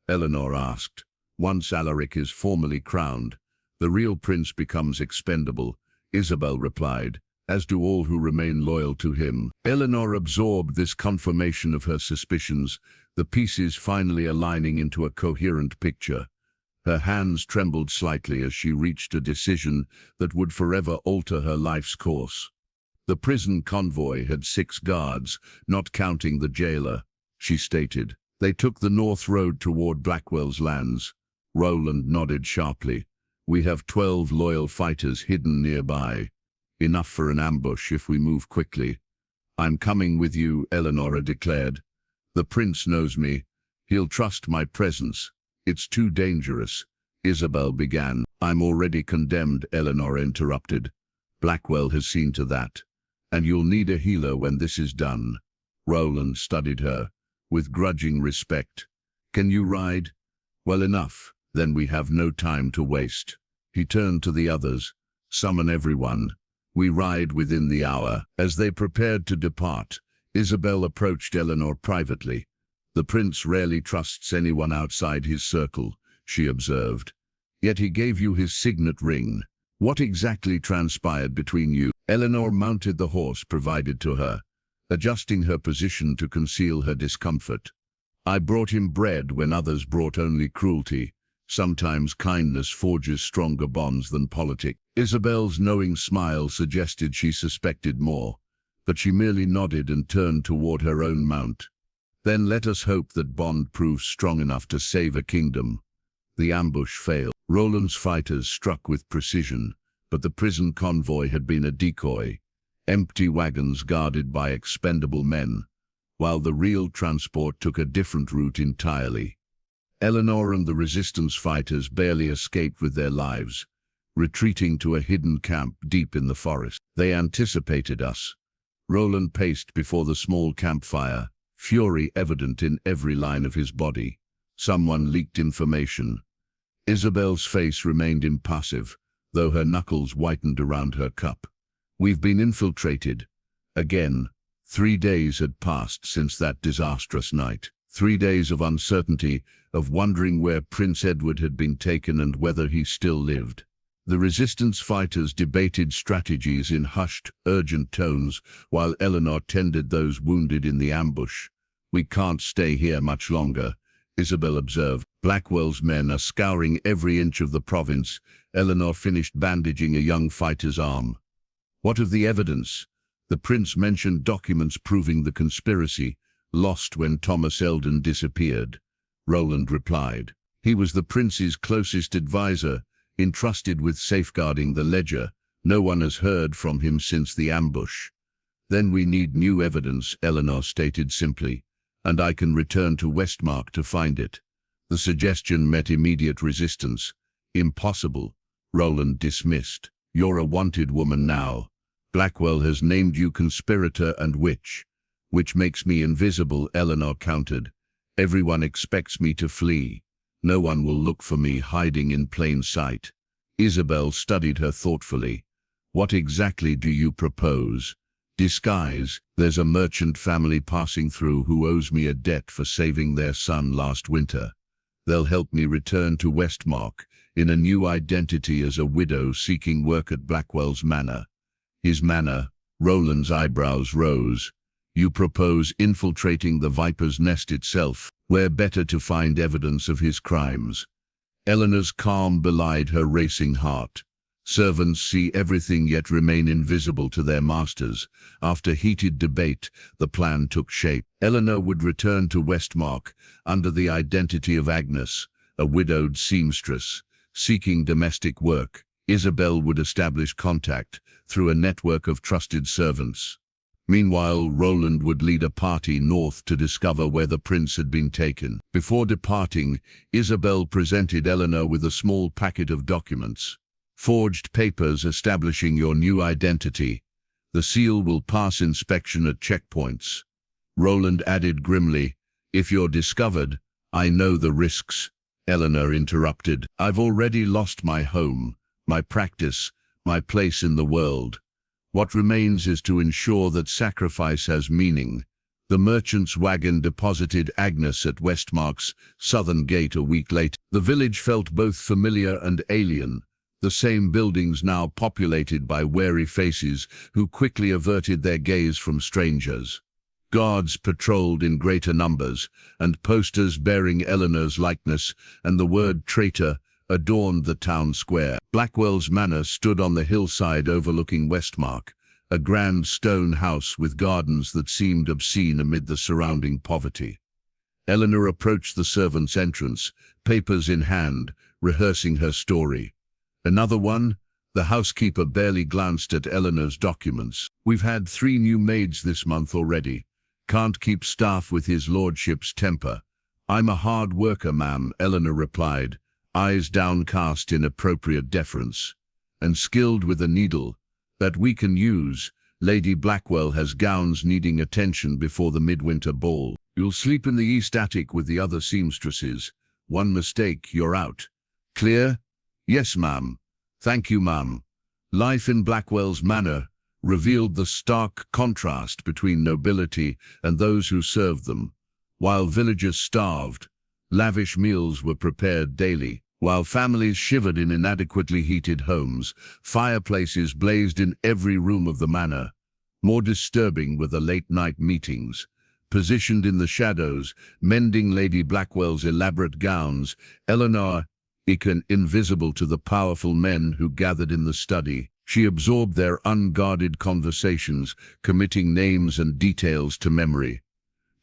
A: Eleanor asked. Once Alaric is formally crowned, the real prince becomes expendable, Isabel replied, as do all who remain loyal to him. Eleanor absorbed this confirmation of her suspicions, the pieces finally aligning into a coherent picture. Her hands trembled slightly as she reached a decision that would forever alter her life's course. The prison convoy had 6 guards, not counting the jailor, she stated. They took the north road toward Blackwell's lands. Roland nodded sharply. We have 12 loyal fighters hidden nearby. Enough for an ambush if we move quickly. I'm coming with you, Eleanor declared. The prince knows me. He'll trust my presence. It's too dangerous, Isabel began. I'm already condemned, Eleanor interrupted. Blackwell has seen to that. And you'll need a healer when this is done. Roland studied her, with grudging respect. Can you ride? Well enough, then we have no time to waste. He turned to the others. Summon everyone. We ride within the hour. As they prepared to depart, Isabel approached Eleanor privately. The prince rarely trusts anyone outside his circle, she observed. Yet he gave you his signet ring. What exactly transpired between you? Eleanor mounted the horse provided to her, adjusting her position to conceal her discomfort. I brought him bread when others brought only cruelty. Sometimes kindness forges stronger bonds than politics. Isabel's knowing smile suggested she suspected more, but she merely nodded and turned toward her own mount. Then let us hope that bond proves strong enough to save a kingdom. The ambush failed. Roland's fighters struck with precision, but the prison convoy had been a decoy, empty wagons guarded by expendable men, while the real transport took a different route entirely. Eleanor and the resistance fighters barely escaped with their lives, retreating to a hidden camp deep in the forest. They anticipated us. Roland paced before the small campfire, fury evident in every line of his body. Someone leaked information. Isabel's face remained impassive, though her knuckles whitened around her cup. We've been infiltrated. Again. 3 days had passed since that disastrous night. 3 days of uncertainty, of wondering where Prince Edward had been taken and whether he still lived. The resistance fighters debated strategies in hushed, urgent tones, while Eleanor tended those wounded in the ambush. We can't stay here much longer, Isabel observed. Blackwell's men are scouring every inch of the province. Eleanor finished bandaging a young fighter's arm. What of the evidence? The prince mentioned documents proving the conspiracy, lost when Thomas Eldon disappeared. Roland replied. He was the prince's closest advisor, entrusted with safeguarding the ledger. No one has heard from him since the ambush. Then we need new evidence, Eleanor stated simply, and I can return to Westmark to find it. The suggestion met immediate resistance. Impossible, Roland dismissed. You're a wanted woman now. Blackwell has named you conspirator and witch. Which makes me invisible, Eleanor countered. Everyone expects me to flee. No one will look for me hiding in plain sight. Isabel studied her thoughtfully. What exactly do you propose? Disguise. There's a merchant family passing through who owes me a debt for saving their son last winter. They'll help me return to Westmark in a new identity as a widow seeking work at Blackwell's manor. His manor? Roland's eyebrows rose. You propose infiltrating the Viper's Nest itself, where better to find evidence of his crimes. Eleanor's calm belied her racing heart. Servants see everything yet remain invisible to their masters. After heated debate, the plan took shape. Eleanor would return to Westmark under the identity of Agnes, a widowed seamstress, Seeking domestic work, Isabel would establish contact through a network of trusted servants. Meanwhile, Roland would lead a party north to discover where the prince had been taken. Before departing, Isabel presented Eleanor with a small packet of documents. Forged papers establishing your new identity. The seal will pass inspection at checkpoints. Roland added grimly, "If you're discovered, I know the risks." Eleanor interrupted, "I've already lost my home, my practice, my place in the world. What remains is to ensure that sacrifice has meaning." The merchant's wagon deposited Agnes at Westmark's southern gate a week later. The village felt both familiar and alien, the same buildings now populated by wary faces who quickly averted their gaze from strangers. Guards patrolled in greater numbers, and posters bearing Eleanor's likeness and the word traitor adorned the town square. Blackwell's manor stood on the hillside overlooking Westmark, a grand stone house with gardens that seemed obscene amid the surrounding poverty. Eleanor approached the servants' entrance, papers in hand, rehearsing her story. "Another one?" The housekeeper barely glanced at Eleanor's documents. "We've had 3 new maids this month already. Can't keep staff with his lordship's temper." "I'm a hard worker, ma'am," Eleanor replied, eyes downcast in appropriate deference. "And skilled with a needle. That we can use. Lady Blackwell has gowns needing attention before the midwinter ball. You'll sleep in the east attic with the other seamstresses. One mistake, you're out. Clear?" "Yes, ma'am." "Thank you, ma'am." Life in Blackwell's manor revealed the stark contrast between nobility and those who served them. While villagers starved, lavish meals were prepared daily. While families shivered in inadequately heated homes, fireplaces blazed in every room of the manor. More disturbing were the late-night meetings. Positioned in the shadows, mending Lady Blackwell's elaborate gowns, Eleanor, invisible to the powerful men who gathered in the study. She absorbed their unguarded conversations, committing names and details to memory.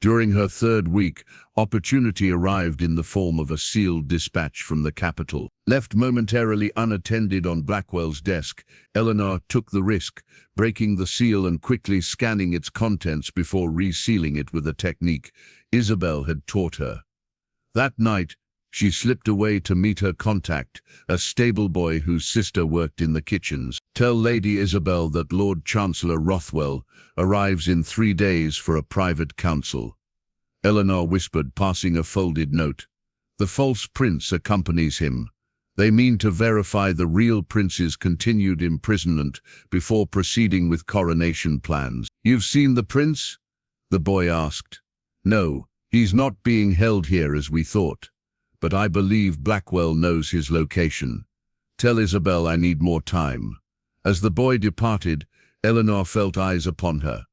A: During her 3rd week, opportunity arrived in the form of a sealed dispatch from the capital. Left momentarily unattended on Blackwell's desk, Eleanor took the risk, breaking the seal and quickly scanning its contents before resealing it with a technique Isabel had taught her. That night, she slipped away to meet her contact, a stable boy whose sister worked in the kitchens. "Tell Lady Isabel that Lord Chancellor Rothwell arrives in 3 days for a private council," Eleanor whispered, passing a folded note. "The false prince accompanies him. They mean to verify the real prince's continued imprisonment before proceeding with coronation plans." "You've seen the prince?" the boy asked. "No, he's not being held here as we thought. But I believe Blackwell knows his location. Tell Isabel I need more time." As the boy departed, Eleanor felt eyes upon her.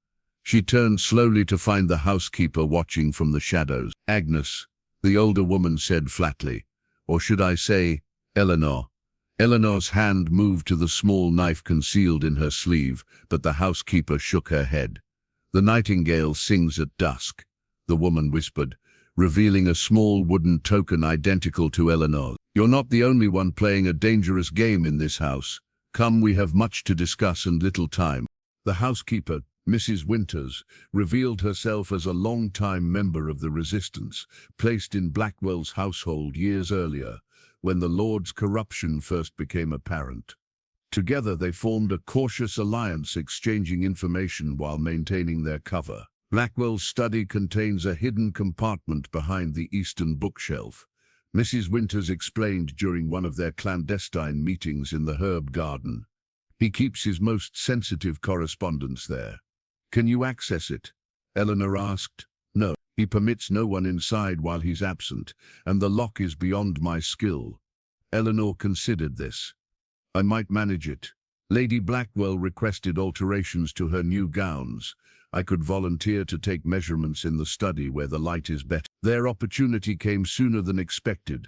A: She turned slowly to find the housekeeper watching from the shadows. "Agnes," the older woman said flatly. "Or should I say, Eleanor?" Eleanor's hand moved to the small knife concealed in her sleeve, but the housekeeper shook her head. "The nightingale sings at dusk," the woman whispered, revealing a small wooden token identical to Eleanor's. "You're not the only one playing a dangerous game in this house. Come, we have much to discuss and little time." The housekeeper, Mrs. Winters, revealed herself as a long-time member of the resistance, placed in Blackwell's household years earlier, when the Lord's corruption first became apparent. Together they formed a cautious alliance, exchanging information while maintaining their cover. Blackwell's study contains a hidden compartment behind the eastern bookshelf, Mrs. Winters explained during one of their clandestine meetings in the herb garden. "He keeps his most sensitive correspondence there." "Can you access it?" Eleanor asked. "No, he permits no one inside while he's absent, and the lock is beyond my skill." Eleanor considered this. "I might manage it. Lady Blackwell requested alterations to her new gowns. I could volunteer to take measurements in the study where the light is better." Their opportunity came sooner than expected.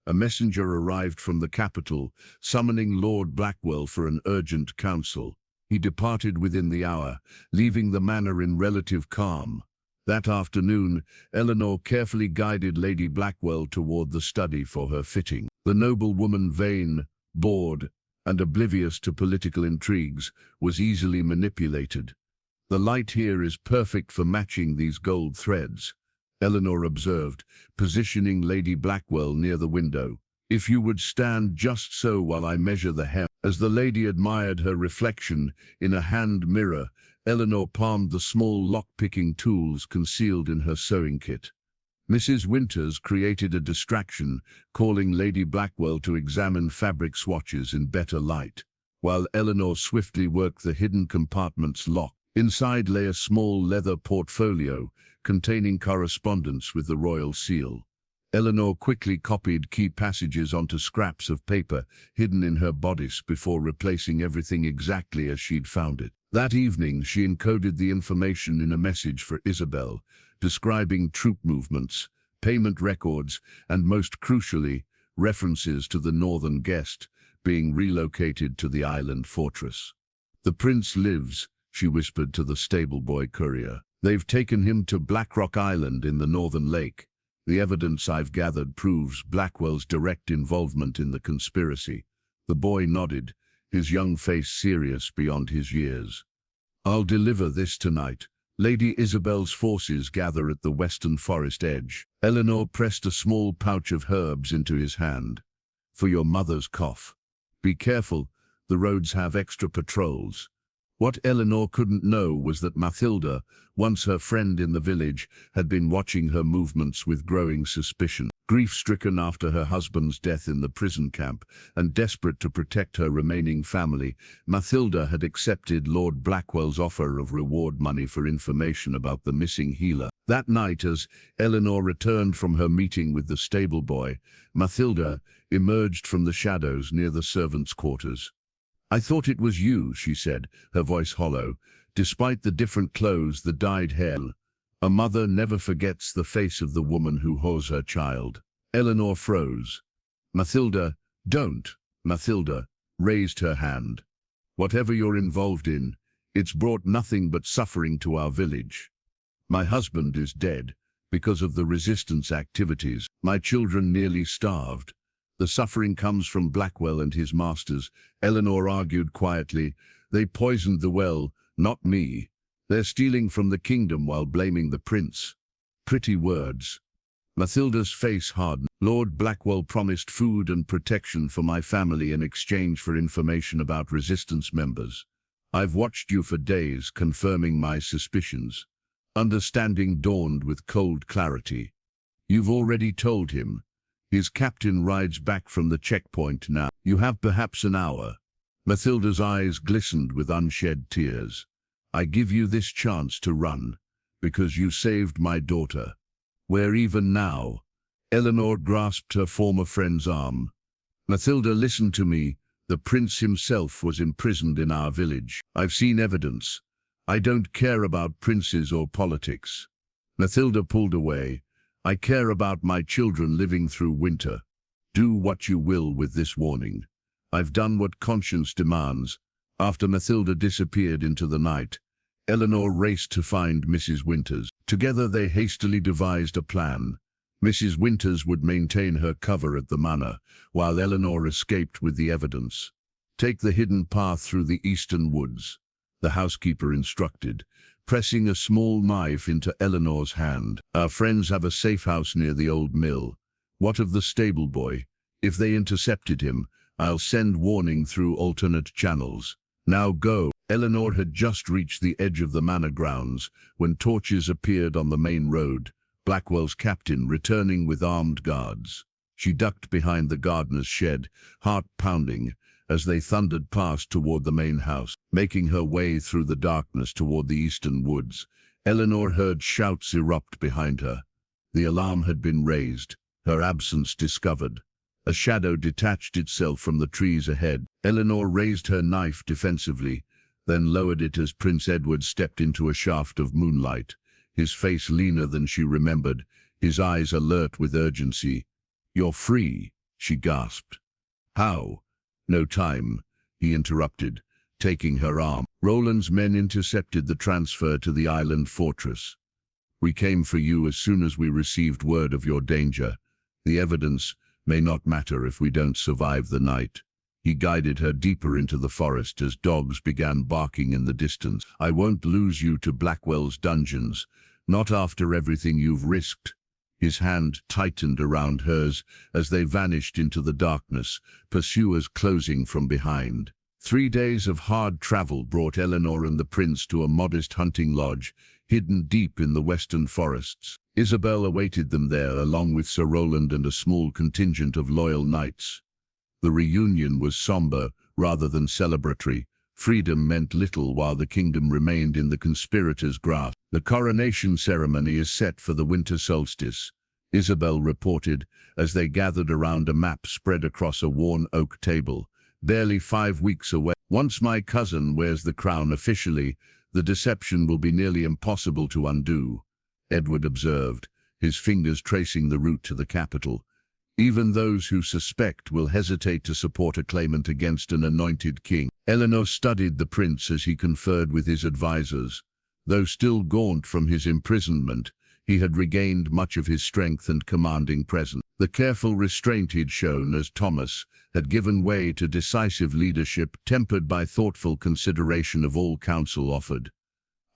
A: A messenger arrived from the capital, summoning Lord Blackwell for an urgent council. He departed within the hour, leaving the manor in relative calm. That afternoon, Eleanor carefully guided Lady Blackwell toward the study for her fitting. The noblewoman, vain, bored, and oblivious to political intrigues, was easily manipulated. "The light here is perfect for matching these gold threads," Eleanor observed, positioning Lady Blackwell near the window. "If you would stand just so while I measure the hem." As the lady admired her reflection in a hand mirror, Eleanor palmed the small lock-picking tools concealed in her sewing kit. Mrs. Winters created a distraction, calling Lady Blackwell to examine fabric swatches in better light, while Eleanor swiftly worked the hidden compartment's lock. Inside lay a small leather portfolio containing correspondence with the royal seal. Eleanor quickly copied key passages onto scraps of paper hidden in her bodice before replacing everything exactly as she'd found it. That evening, she encoded the information in a message for Isabel, describing troop movements, payment records, and most crucially, references to the northern guest being relocated to the island fortress. "The prince lives," she whispered to the stable-boy courier. "They've taken him to Blackrock Island in the northern lake. The evidence I've gathered proves Blackwell's direct involvement in the conspiracy." The boy nodded, his young face serious beyond his years. "I'll deliver this tonight." Lady Isabel's forces gather at the western forest edge. Eleanor pressed a small pouch of herbs into his hand. "For your mother's cough. Be careful, the roads have extra patrols." What Eleanor couldn't know was that Mathilda, once her friend in the village, had been watching her movements with growing suspicion. Grief-stricken after her husband's death in the prison camp and desperate to protect her remaining family, Mathilda had accepted Lord Blackwell's offer of reward money for information about the missing healer. That night, as Eleanor returned from her meeting with the stable boy, Mathilda emerged from the shadows near the servants' quarters. "I thought it was you," she said, her voice hollow, despite the different clothes, the dyed hair. "A mother never forgets the face of the woman who holds her child." Eleanor froze. "Mathilda, don't." Mathilda raised her hand. "Whatever you're involved in, it's brought nothing but suffering to our village. My husband is dead because of the resistance activities. My children nearly starved. The suffering comes from Blackwell and his masters," Eleanor argued quietly. "They poisoned the well, not me. They're stealing from the kingdom while blaming the prince." Pretty words. Mathilda's face hardened. "Lord Blackwell promised food and protection for my family in exchange for information about resistance members. I've watched you for days, confirming my suspicions." Understanding dawned with cold clarity. "You've already told him. His captain rides back from the checkpoint now. You have perhaps an hour." Mathilda's eyes glistened with unshed tears. "I give you this chance to run, because you saved my daughter. Where even now?" Eleanor grasped her former friend's arm. "Mathilda, listen to me. The prince himself was imprisoned in our village. I've seen evidence. I don't care about princes or politics." Mathilda pulled away. "I care about my children living through winter. Do what you will with this warning. I've done what conscience demands." After Mathilda disappeared into the night, Eleanor raced to find Mrs. Winters. Together they hastily devised a plan. Mrs. Winters would maintain her cover at the manor, while Eleanor escaped with the evidence. "Take the hidden path through the eastern woods," the housekeeper instructed, pressing a small knife into Eleanor's hand. "Our friends have a safe house near the old mill. What of the stable boy? If they intercepted him, I'll send warning through alternate channels. Now go." Eleanor had just reached the edge of the manor grounds when torches appeared on the main road, Blackwell's captain returning with armed guards. She ducked behind the gardener's shed, heart pounding, as they thundered past toward the main house. Making her way through the darkness toward the eastern woods, Eleanor heard shouts erupt behind her. The alarm had been raised, her absence discovered. A shadow detached itself from the trees ahead. Eleanor raised her knife defensively, then lowered it as Prince Edward stepped into a shaft of moonlight, his face leaner than she remembered, his eyes alert with urgency. "You're free," she gasped. "How?" "No time," he interrupted, taking her arm. "Roland's men intercepted the transfer to the island fortress." We came for you as soon as we received word of your danger. The evidence may not matter if we don't survive the night." He guided her deeper into the forest as dogs began barking in the distance. "I won't lose you to Blackwell's dungeons, not after everything you've risked." His hand tightened around hers as they vanished into the darkness, pursuers closing from behind. 3 days of hard travel brought Eleanor and the prince to a modest hunting lodge, hidden deep in the western forests. Isabel awaited them there, along with Sir Roland and a small contingent of loyal knights. The reunion was somber rather than celebratory. Freedom meant little while the kingdom remained in the conspirators' grasp. "The coronation ceremony is set for the winter solstice," Isabel reported as they gathered around a map spread across a worn oak table. "Barely 5 weeks away. Once my cousin wears the crown officially, the deception will be nearly impossible to undo," Edward observed, his fingers tracing the route to the capital. "Even those who suspect will hesitate to support a claimant against an anointed king." Eleanor studied the prince as he conferred with his advisors. Though still gaunt from his imprisonment, he had regained much of his strength and commanding presence. The careful restraint he'd shown as Thomas had given way to decisive leadership tempered by thoughtful consideration of all counsel offered.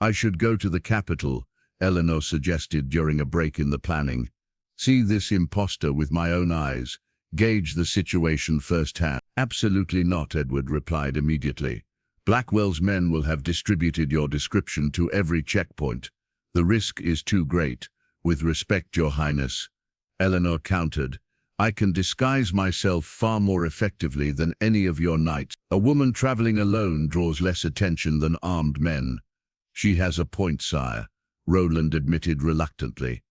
A: "I should go to the capital," Eleanor suggested during a break in the planning. "See this impostor with my own eyes, gauge the situation firsthand." "Absolutely not," Edward replied immediately. "Blackwell's men will have distributed your description to every checkpoint. The risk is too great. With respect, Your Highness," Eleanor countered, "I can disguise myself far more effectively than any of your knights. A woman traveling alone draws less attention than armed men." "She has a point, sire," Roland admitted reluctantly.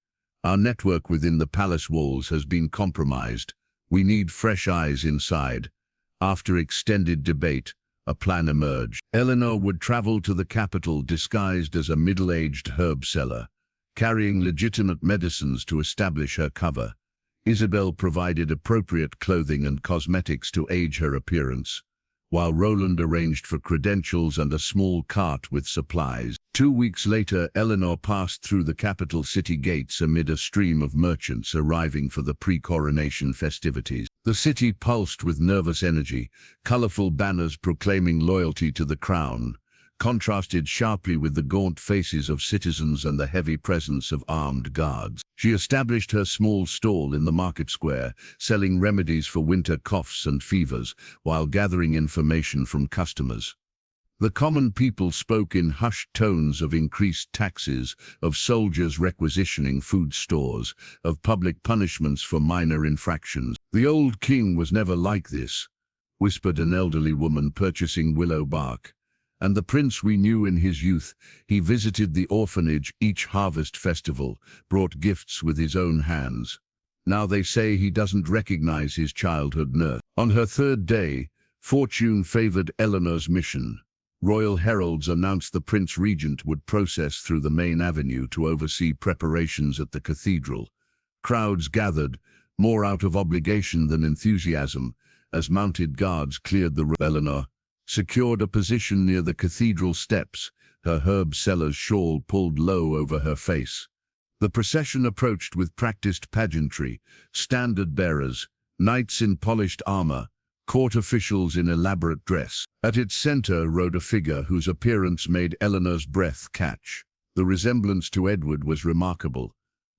A: "Our network within the palace walls has been compromised. We need fresh eyes inside." After extended debate, a plan emerged. Eleanor would travel to the capital disguised as a middle-aged herb seller, carrying legitimate medicines to establish her cover. Isabel provided appropriate clothing and cosmetics to age her appearance, while Roland arranged for credentials and a small cart with supplies. 2 weeks later, Eleanor passed through the capital city gates amid a stream of merchants arriving for the pre-coronation festivities. The city pulsed with nervous energy, colorful banners proclaiming loyalty to the crown, contrasted sharply with the gaunt faces of citizens and the heavy presence of armed guards. She established her small stall in the market square, selling remedies for winter coughs and fevers, while gathering information from customers. The common people spoke in hushed tones of increased taxes, of soldiers requisitioning food stores, of public punishments for minor infractions. "The old king was never like this," whispered an elderly woman purchasing willow bark. "And the prince we knew in his youth, he visited the orphanage each harvest festival, brought gifts with his own hands. Now they say he doesn't recognize his childhood nurse." On her 3rd day, fortune favored Eleanor's mission. Royal heralds announced the Prince Regent would process through the main avenue to oversee preparations at the cathedral. Crowds gathered, more out of obligation than enthusiasm, as mounted guards cleared the road. Eleanor secured a position near the cathedral steps, her herb seller's shawl pulled low over her face. The procession approached with practiced pageantry, standard bearers, knights in polished armor, court officials in elaborate dress. At its center rode a figure whose appearance made Eleanor's breath catch. The resemblance to Edward was remarkable.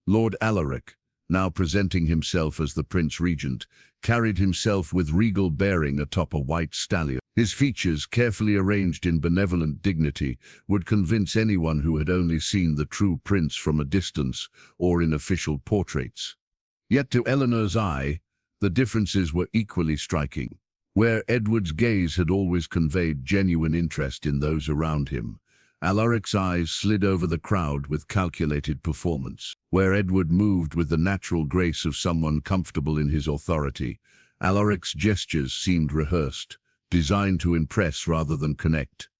A: Lord Alaric, now presenting himself as the Prince Regent, carried himself with regal bearing atop a white stallion. His features, carefully arranged in benevolent dignity, would convince anyone who had only seen the true prince from a distance or in official portraits. Yet to Eleanor's eye, the differences were equally striking. Where Edward's gaze had always conveyed genuine interest in those around him, Alaric's eyes slid over the crowd with calculated performance. Where Edward moved with the natural grace of someone comfortable in his authority, Alaric's gestures seemed rehearsed, designed to impress rather than connect.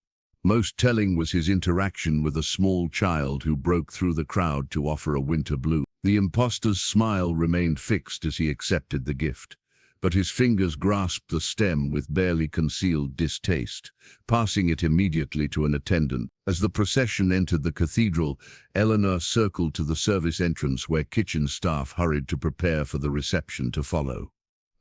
A: Most telling was his interaction with a small child who broke through the crowd to offer a winter bloom. The impostor's smile remained fixed as he accepted the gift, but his fingers grasped the stem with barely concealed distaste, passing it immediately to an attendant. As the procession entered the cathedral, Eleanor circled to the service entrance where kitchen staff hurried to prepare for the reception to follow.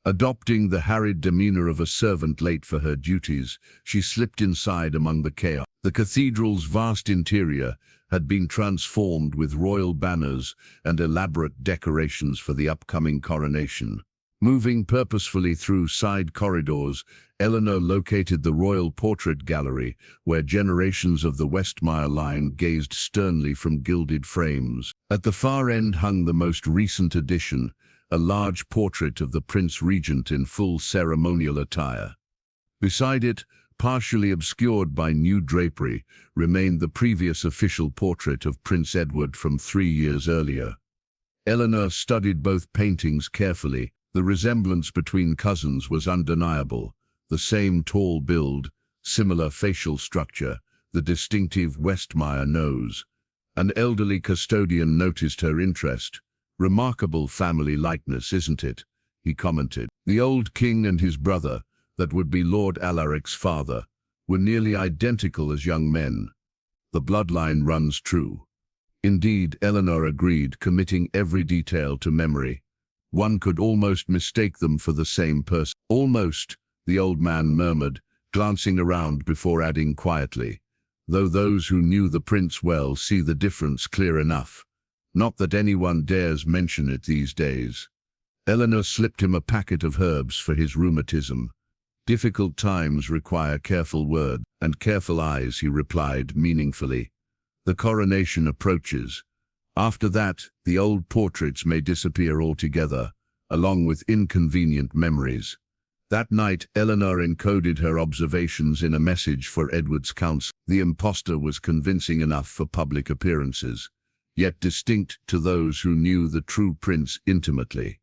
A: Adopting the harried demeanor of a servant late for her duties, she slipped inside among the chaos. The cathedral's vast interior had been transformed with royal banners and elaborate decorations for the upcoming coronation. Moving purposefully through side corridors, Eleanor located the Royal Portrait Gallery, where generations of the Westmark line gazed sternly from gilded frames. At the far end hung the most recent addition, a large portrait of the Prince Regent in full ceremonial attire. Beside it, partially obscured by new drapery, remained the previous official portrait of Prince Edward from 3 years earlier. Eleanor studied both paintings carefully. The resemblance between cousins was undeniable. The same tall build, similar facial structure, the distinctive Westmark nose. An elderly custodian noticed her interest. "Remarkable family likeness, isn't it?" he commented. The old king and his brother, that would be Lord Alaric's father, were nearly identical as young men. The bloodline runs true. Indeed, Eleanor agreed, committing every detail to memory. One could almost mistake them for the same person. "Almost," the old man murmured, glancing around before adding quietly, "though those who knew the prince well see the difference clear enough. Not that anyone dares mention it these days." Eleanor slipped him a packet of herbs for his rheumatism. "Difficult times require careful words and careful eyes," he replied meaningfully. "The coronation approaches. After that, the old portraits may disappear altogether, along with inconvenient memories." That night, Eleanor encoded her observations in a message for Edward's council. The impostor was convincing enough for public appearances, yet distinct to those who knew the true prince intimately.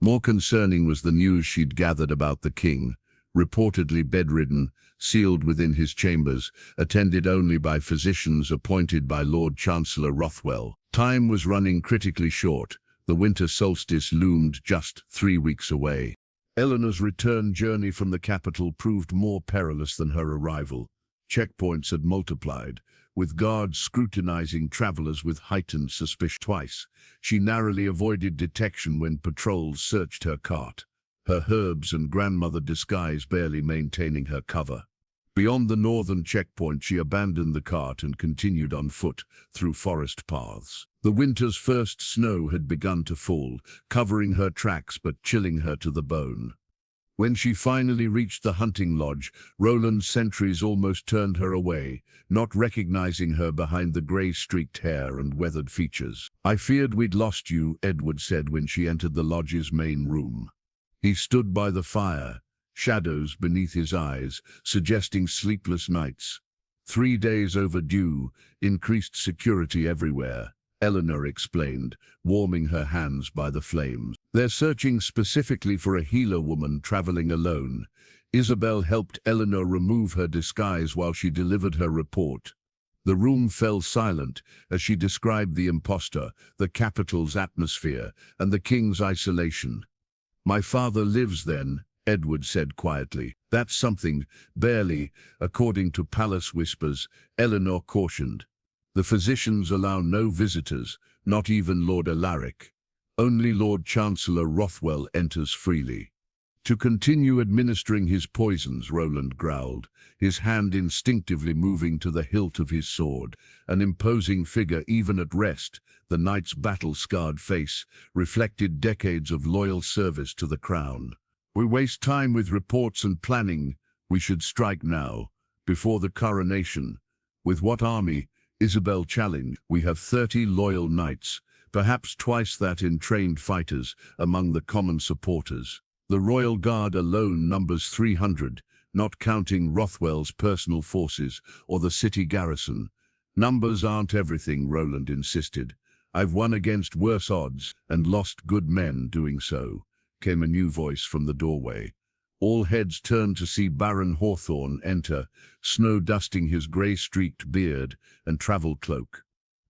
A: More concerning was the news she'd gathered about the king, reportedly bedridden, sealed within his chambers, attended only by physicians appointed by Lord Chancellor Rothwell. Time was running critically short. The winter solstice loomed just 3 weeks away. Eleanor's return journey from the capital proved more perilous than her arrival. Checkpoints had multiplied, with guards scrutinizing travelers with heightened suspicion. Twice, she narrowly avoided detection when patrols searched her cart, her herbs and grandmother disguise barely maintaining her cover. Beyond the northern checkpoint, she abandoned the cart and continued on foot through forest paths. The winter's first snow had begun to fall, covering her tracks but chilling her to the bone. When she finally reached the hunting lodge, Roland's sentries almost turned her away, not recognizing her behind the gray-streaked hair and weathered features. "I feared we'd lost you," Edward said when she entered the lodge's main room. He stood by the fire, shadows beneath his eyes, suggesting sleepless nights. 3 days overdue, increased security everywhere, Eleanor explained, warming her hands by the flames. "They're searching specifically for a healer woman traveling alone." Isabel helped Eleanor remove her disguise while she delivered her report. The room fell silent as she described the impostor, the capital's atmosphere, and the king's isolation. "My father lives then," Edward said quietly. "That's something, barely, according to palace whispers," Eleanor cautioned. "The physicians allow no visitors, not even Lord Alaric. Only Lord Chancellor Rothwell enters freely." "To continue administering his poisons," Roland growled, his hand instinctively moving to the hilt of his sword, an imposing figure even at rest. The knight's battle-scarred face reflected decades of loyal service to the crown. "We waste time with reports and planning. We should strike now, before the coronation." "With what army?" Isabel challenged. "We have 30 loyal knights, perhaps twice that in trained fighters among the common supporters. The Royal Guard alone numbers 300, not counting Rothwell's personal forces or the city garrison." "Numbers aren't everything," Roland insisted. "I've won against worse odds and lost good men doing so," came a new voice from the doorway. All heads turned to see Baron Hawthorne enter, snow dusting his grey-streaked beard and travel cloak.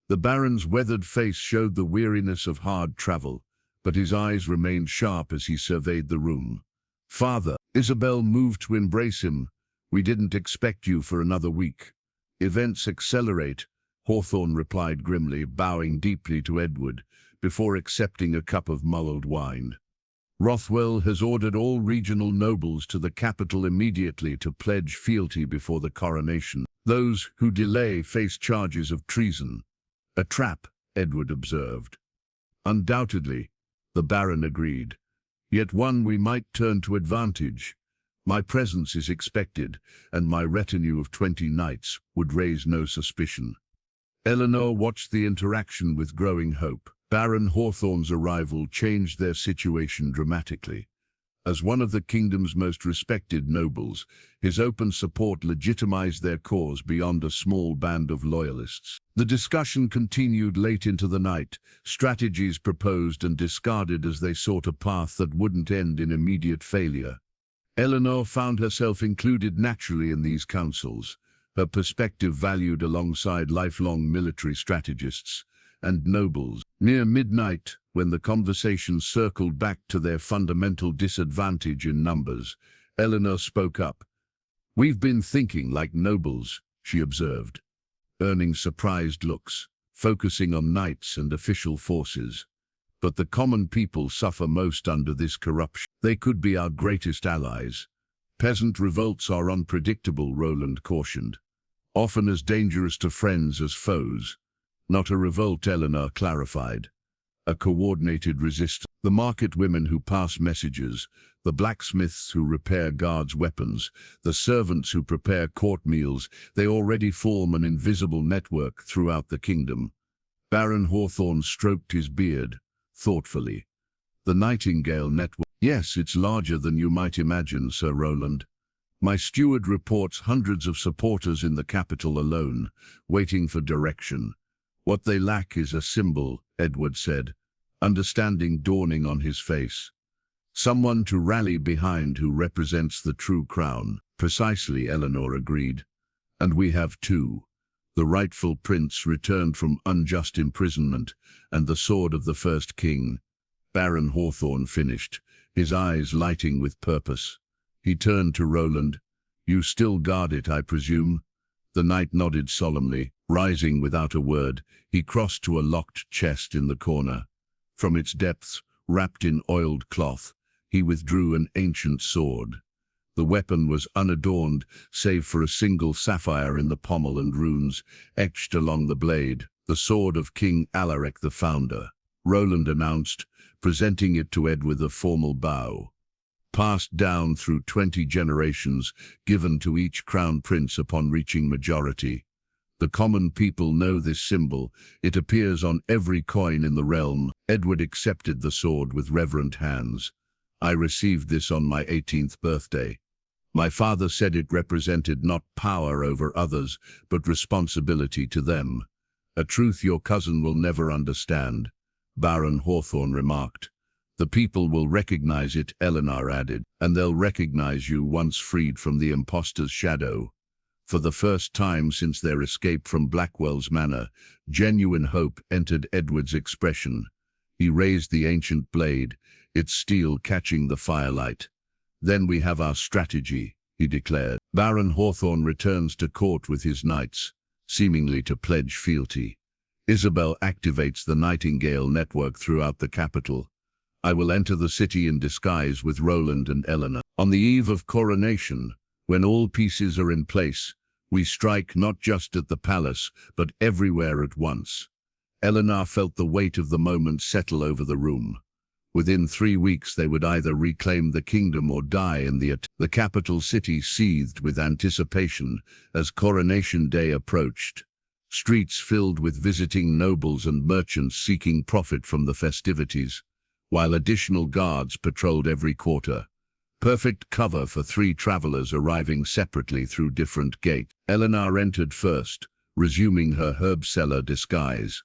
A: The Baron's weathered face showed the weariness of hard travel, but his eyes remained sharp as he surveyed the room. "Father," Isabel moved to embrace him. "We didn't expect you for another week." "Events accelerate," Hawthorne replied grimly, bowing deeply to Edward, before accepting a cup of mulled wine. "Rothwell has ordered all regional nobles to the capital immediately to pledge fealty before the coronation. Those who delay face charges of treason." "A trap," Edward observed. "Undoubtedly," the Baron agreed. "Yet one we might turn to advantage. My presence is expected, and my retinue of 20 knights would raise no suspicion." Eleanor watched the interaction with growing hope. Baron Hawthorne's arrival changed their situation dramatically. As one of the kingdom's most respected nobles, his open support legitimized their cause beyond a small band of loyalists. The discussion continued late into the night, strategies proposed and discarded as they sought a path that wouldn't end in immediate failure. Eleanor found herself included naturally in these councils, her perspective valued alongside lifelong military strategists and nobles. Near midnight, when the conversation circled back to their fundamental disadvantage in numbers, Eleanor spoke up. "We've been thinking like nobles," she observed, earning surprised looks, focusing on knights and official forces. "But the common people suffer most under this corruption. They could be our greatest allies." "Peasant revolts are unpredictable," Roland cautioned, "often as dangerous to friends as foes." "Not a revolt," Eleanor clarified. "A coordinated resistance. The market women who pass messages, the blacksmiths who repair guards' weapons, the servants who prepare court meals, they already form an invisible network throughout the kingdom." Baron Hawthorne stroked his beard, thoughtfully. "The Nightingale network. Yes, it's larger than you might imagine, Sir Roland. My steward reports hundreds of supporters in the capital alone, waiting for direction. What they lack is a symbol," Edward said, understanding dawning on his face. "Someone to rally behind who represents the true crown." "Precisely," Eleanor agreed. "And we have two. The rightful prince returned from unjust imprisonment, and the sword of the first king." Baron Hawthorne finished, his eyes lighting with purpose. He turned to Roland. "You still guard it, I presume?" The knight nodded solemnly. Rising without a word, he crossed to a locked chest in the corner. From its depths, wrapped in oiled cloth, he withdrew an ancient sword. The weapon was unadorned, save for a single sapphire in the pommel and runes etched along the blade. "The sword of King Alaric the Founder," Roland announced, presenting it to Ed with a formal bow. "Passed down through 20 generations, given to each crown prince upon reaching majority. The common people know this symbol. It appears on every coin in the realm." Edward accepted the sword with reverent hands. "I received this on my 18th birthday. My father said it represented not power over others, but responsibility to them. A truth your cousin will never understand," Baron Hawthorne remarked. "The people will recognize it," Eleanor added, "and they'll recognize you once freed from the impostor's shadow." For the first time since their escape from Blackwell's Manor, genuine hope entered Edward's expression. He raised the ancient blade, its steel catching the firelight. "Then we have our strategy," he declared. "Baron Hawthorne returns to court with his knights, seemingly to pledge fealty. Isabel activates the Nightingale network throughout the capital. I will enter the city in disguise with Roland and Eleanor. On the eve of coronation, when all pieces are in place, we strike not just at the palace, but everywhere at once." Eleanor felt the weight of the moment settle over the room. Within 3 weeks they would either reclaim the kingdom or die in the attack. The capital city seethed with anticipation as coronation day approached. Streets filled with visiting nobles and merchants seeking profit from the festivities, while additional guards patrolled every quarter. Perfect cover for 3 travelers arriving separately through different gates. Eleanor entered first, resuming her herb seller disguise.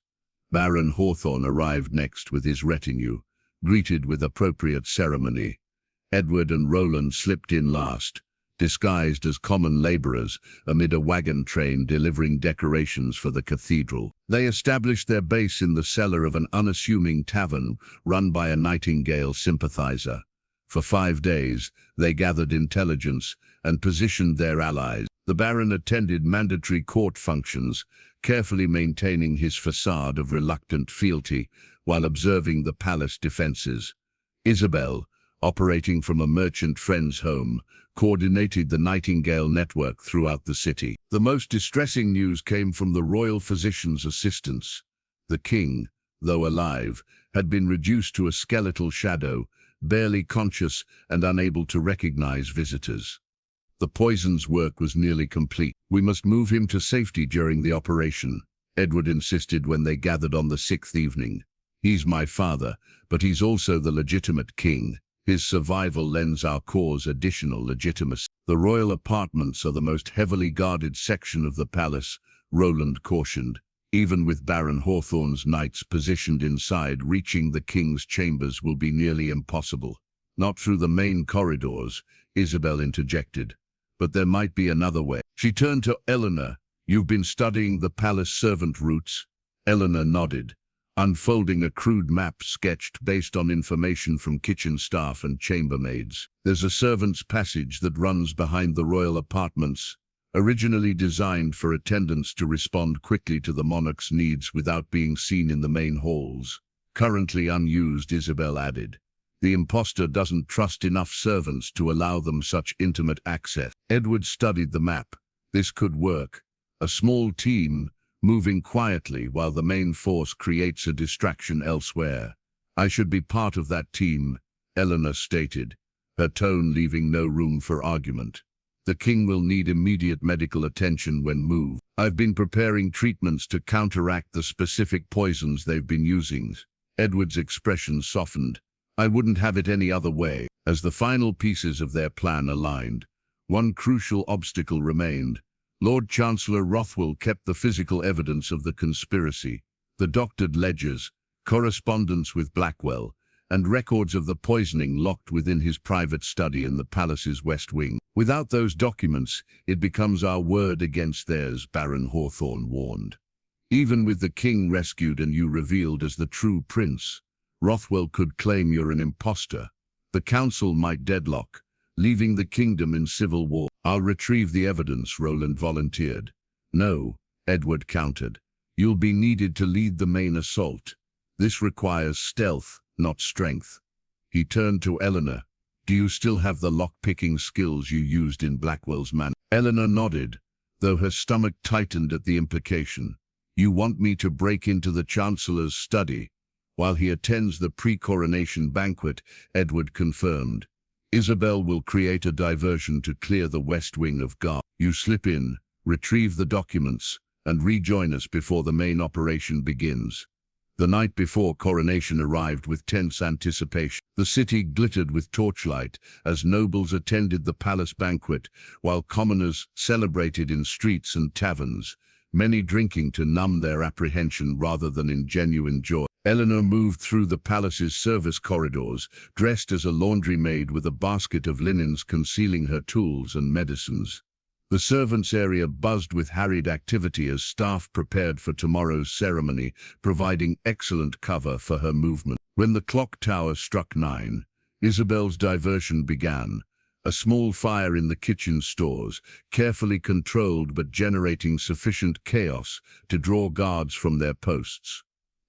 A: Baron Hawthorne arrived next with his retinue, greeted with appropriate ceremony. Edward and Roland slipped in last, disguised as common laborers amid a wagon train delivering decorations for the cathedral. They established their base in the cellar of an unassuming tavern run by a Nightingale sympathizer. For 5 days, they gathered intelligence and positioned their allies. The Baron attended mandatory court functions, carefully maintaining his facade of reluctant fealty while observing the palace defenses. Isabel, operating from a merchant friend's home, coordinated the Nightingale network throughout the city. The most distressing news came from the royal physician's assistants. The king, though alive, had been reduced to a skeletal shadow, barely conscious and unable to recognize visitors. The poison's work was nearly complete. "We must move him to safety during the operation," Edward insisted when they gathered on the 6th evening. "He's my father, but he's also the legitimate king. His survival lends our cause additional legitimacy." "The royal apartments are the most heavily guarded section of the palace," Roland cautioned. "Even with Baron Hawthorne's knights positioned inside, reaching the king's chambers will be nearly impossible." "Not through the main corridors," Isabel interjected. "But there might be another way." She turned to Eleanor. "You've been studying the palace servant routes?" Eleanor nodded, unfolding a crude map sketched based on information from kitchen staff and chambermaids. "There's a servant's passage that runs behind the royal apartments, originally designed for attendants to respond quickly to the monarch's needs without being seen in the main halls. Currently unused," Isabel added. "The impostor doesn't trust enough servants to allow them such intimate access." Edward studied the map. This could work. A small team, moving quietly while the main force creates a distraction elsewhere. "I should be part of that team," Eleanor stated, her tone leaving no room for argument. "The king will need immediate medical attention when moved. I've been preparing treatments to counteract the specific poisons they've been using." Edward's expression softened. "I wouldn't have it any other way." As the final pieces of their plan aligned, one crucial obstacle remained. Lord Chancellor Rothwell kept the physical evidence of the conspiracy, the doctored ledgers, correspondence with Blackwell, and records of the poisoning locked within his private study in the palace's west wing. "Without those documents, it becomes our word against theirs," Baron Hawthorne warned. "Even with the king rescued and you revealed as the true prince, Rothwell could claim you're an impostor. The council might deadlock, leaving the kingdom in civil war." "I'll retrieve the evidence," Roland volunteered. "No," Edward countered. "You'll be needed to lead the main assault. This requires stealth, not strength." He turned to Eleanor. "Do you still have the lock-picking skills you used in Blackwell's manor?" Eleanor nodded, though her stomach tightened at the implication. "You want me to break into the Chancellor's study while he attends the pre-coronation banquet?" Edward confirmed. "Isabel will create a diversion to clear the west wing of guard. You slip in, retrieve the documents, and rejoin us before the main operation begins." The night before coronation arrived with tense anticipation. The city glittered with torchlight as nobles attended the palace banquet, while commoners celebrated in streets and taverns, many drinking to numb their apprehension rather than in genuine joy. Eleanor moved through the palace's service corridors, dressed as a laundry maid with a basket of linens concealing her tools and medicines. The servants' area buzzed with harried activity as staff prepared for tomorrow's ceremony, providing excellent cover for her movement. When the clock tower struck 9, Isabel's diversion began. A small fire in the kitchen stores, carefully controlled but generating sufficient chaos to draw guards from their posts.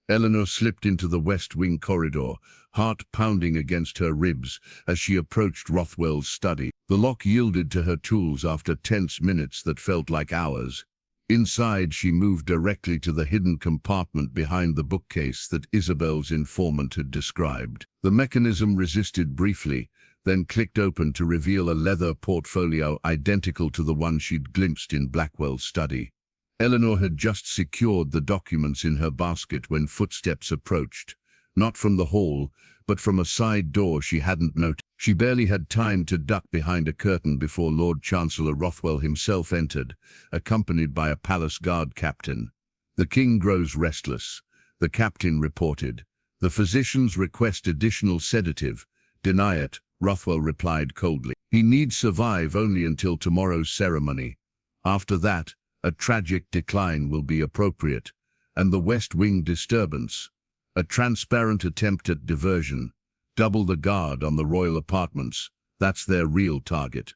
A: Eleanor slipped into the West Wing corridor, heart pounding against her ribs as she approached Rothwell's study. The lock yielded to her tools after tense minutes that felt like hours. Inside, she moved directly to the hidden compartment behind the bookcase that Isabel's informant had described. The mechanism resisted briefly, then clicked open to reveal a leather portfolio identical to the one she'd glimpsed in Blackwell's study. Eleanor had just secured the documents in her basket when footsteps approached, not from the hall, but from a side door she hadn't noticed. She barely had time to duck behind a curtain before Lord Chancellor Rothwell himself entered, accompanied by a palace guard captain. "The king grows restless," the captain reported. "The physicians request additional sedative." "Deny it," Rothwell replied coldly. "He needs survive only until tomorrow's ceremony. After that, a tragic decline will be appropriate, and the West Wing disturbance, a transparent attempt at diversion, Double the guard on the royal apartments. That's their real target.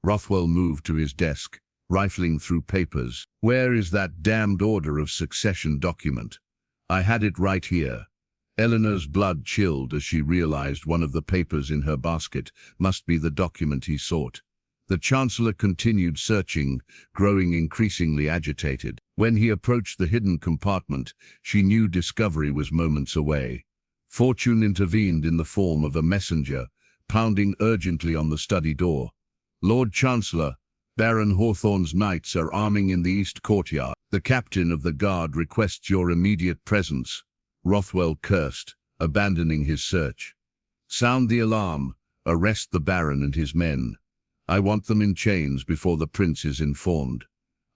A: Rothwell moved to his desk, rifling through papers. Where is that damned order of succession document? I had it right here. Eleanor's blood chilled as she realized one of the papers in her basket must be the document he sought. The Chancellor continued searching, growing increasingly agitated. When he approached the hidden compartment, she knew discovery was moments away. Fortune intervened in the form of a messenger, pounding urgently on the study door. Lord Chancellor, Baron Hawthorne's knights are arming in the east courtyard. The captain of the guard requests your immediate presence. Rothwell cursed, abandoning his search. Sound the alarm. Arrest the Baron and his men. I want them in chains before the prince is informed.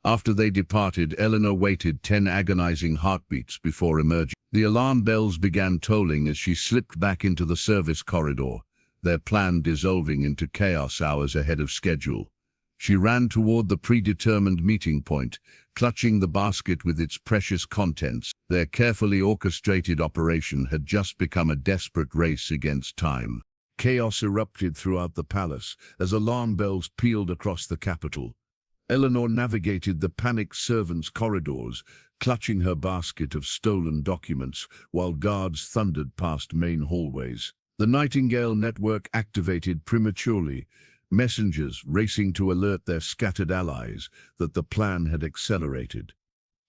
A: After they departed, Eleanor waited 10 agonizing heartbeats before emerging. The alarm bells began tolling as she slipped back into the service corridor, their plan dissolving into chaos hours ahead of schedule. She ran toward the predetermined meeting point, clutching the basket with its precious contents. Their carefully orchestrated operation had just become a desperate race against time. Chaos erupted throughout the palace as alarm bells pealed across the capital. Eleanor navigated the panicked servants' corridors, clutching her basket of stolen documents, while guards thundered past main hallways. The Nightingale network activated prematurely, messengers racing to alert their scattered allies that the plan had accelerated.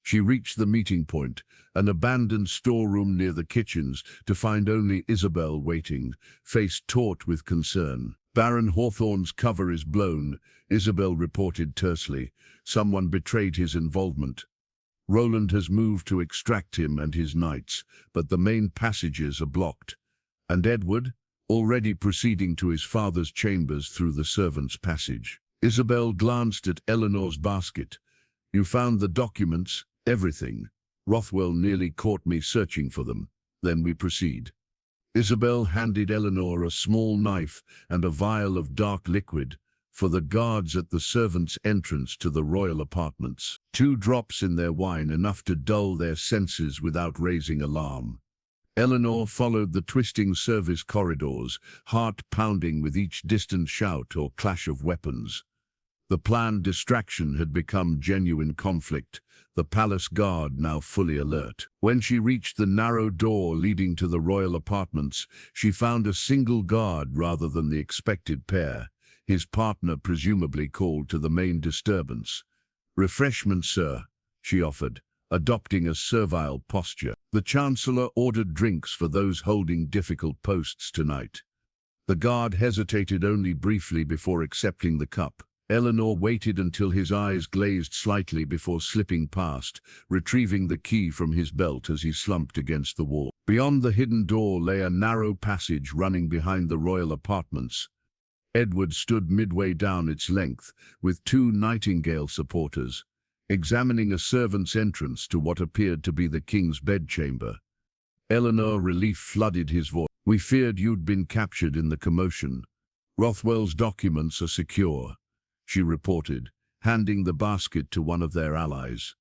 A: She reached the meeting point, an abandoned storeroom near the kitchens, to find only Isabel waiting, face taut with concern. Baron Hawthorne's cover is blown, Isabel reported tersely. Someone betrayed his involvement. Roland has moved to extract him and his knights, but the main passages are blocked. And Edward, already proceeding to his father's chambers through the servants' passage. Isabel glanced at Eleanor's basket. You found the documents, everything. Rothwell nearly caught me searching for them. Then we proceed. Isabel handed Eleanor a small knife and a vial of dark liquid for the guards at the servants' entrance to the royal apartments. 2 drops in their wine, enough to dull their senses without raising alarm. Eleanor followed the twisting service corridors, heart pounding with each distant shout or clash of weapons. The planned distraction had become genuine conflict, the palace guard now fully alert. When she reached the narrow door leading to the royal apartments, she found a single guard rather than the expected pair, his partner presumably called to the main disturbance. "Refreshments, sir," she offered, adopting a servile posture. The Chancellor ordered drinks for those holding difficult posts tonight. The guard hesitated only briefly before accepting the cup. Eleanor waited until his eyes glazed slightly before slipping past, retrieving the key from his belt as he slumped against the wall. Beyond the hidden door lay a narrow passage running behind the royal apartments. Edward stood midway down its length, with 2 Nightingale supporters, examining a servant's entrance to what appeared to be the king's bedchamber. Eleanor, relief flooded his voice. "We feared you'd been captured in the commotion. Rothwell's documents are secure," she reported, handing the basket to one of their allies.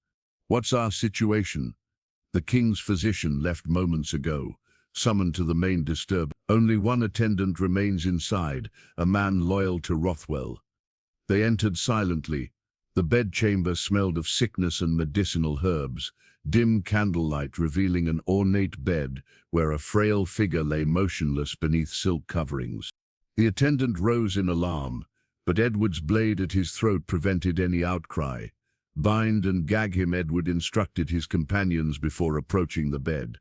A: "What's our situation?" "The king's physician left moments ago, summoned to the main disturbance. Only one attendant remains inside, a man loyal to Rothwell." They entered silently. The bedchamber smelled of sickness and medicinal herbs, dim candlelight revealing an ornate bed where a frail figure lay motionless beneath silk coverings. The attendant rose in alarm, but Edward's blade at his throat prevented any outcry. "Bind and gag him," Edward instructed his companions before approaching the bed.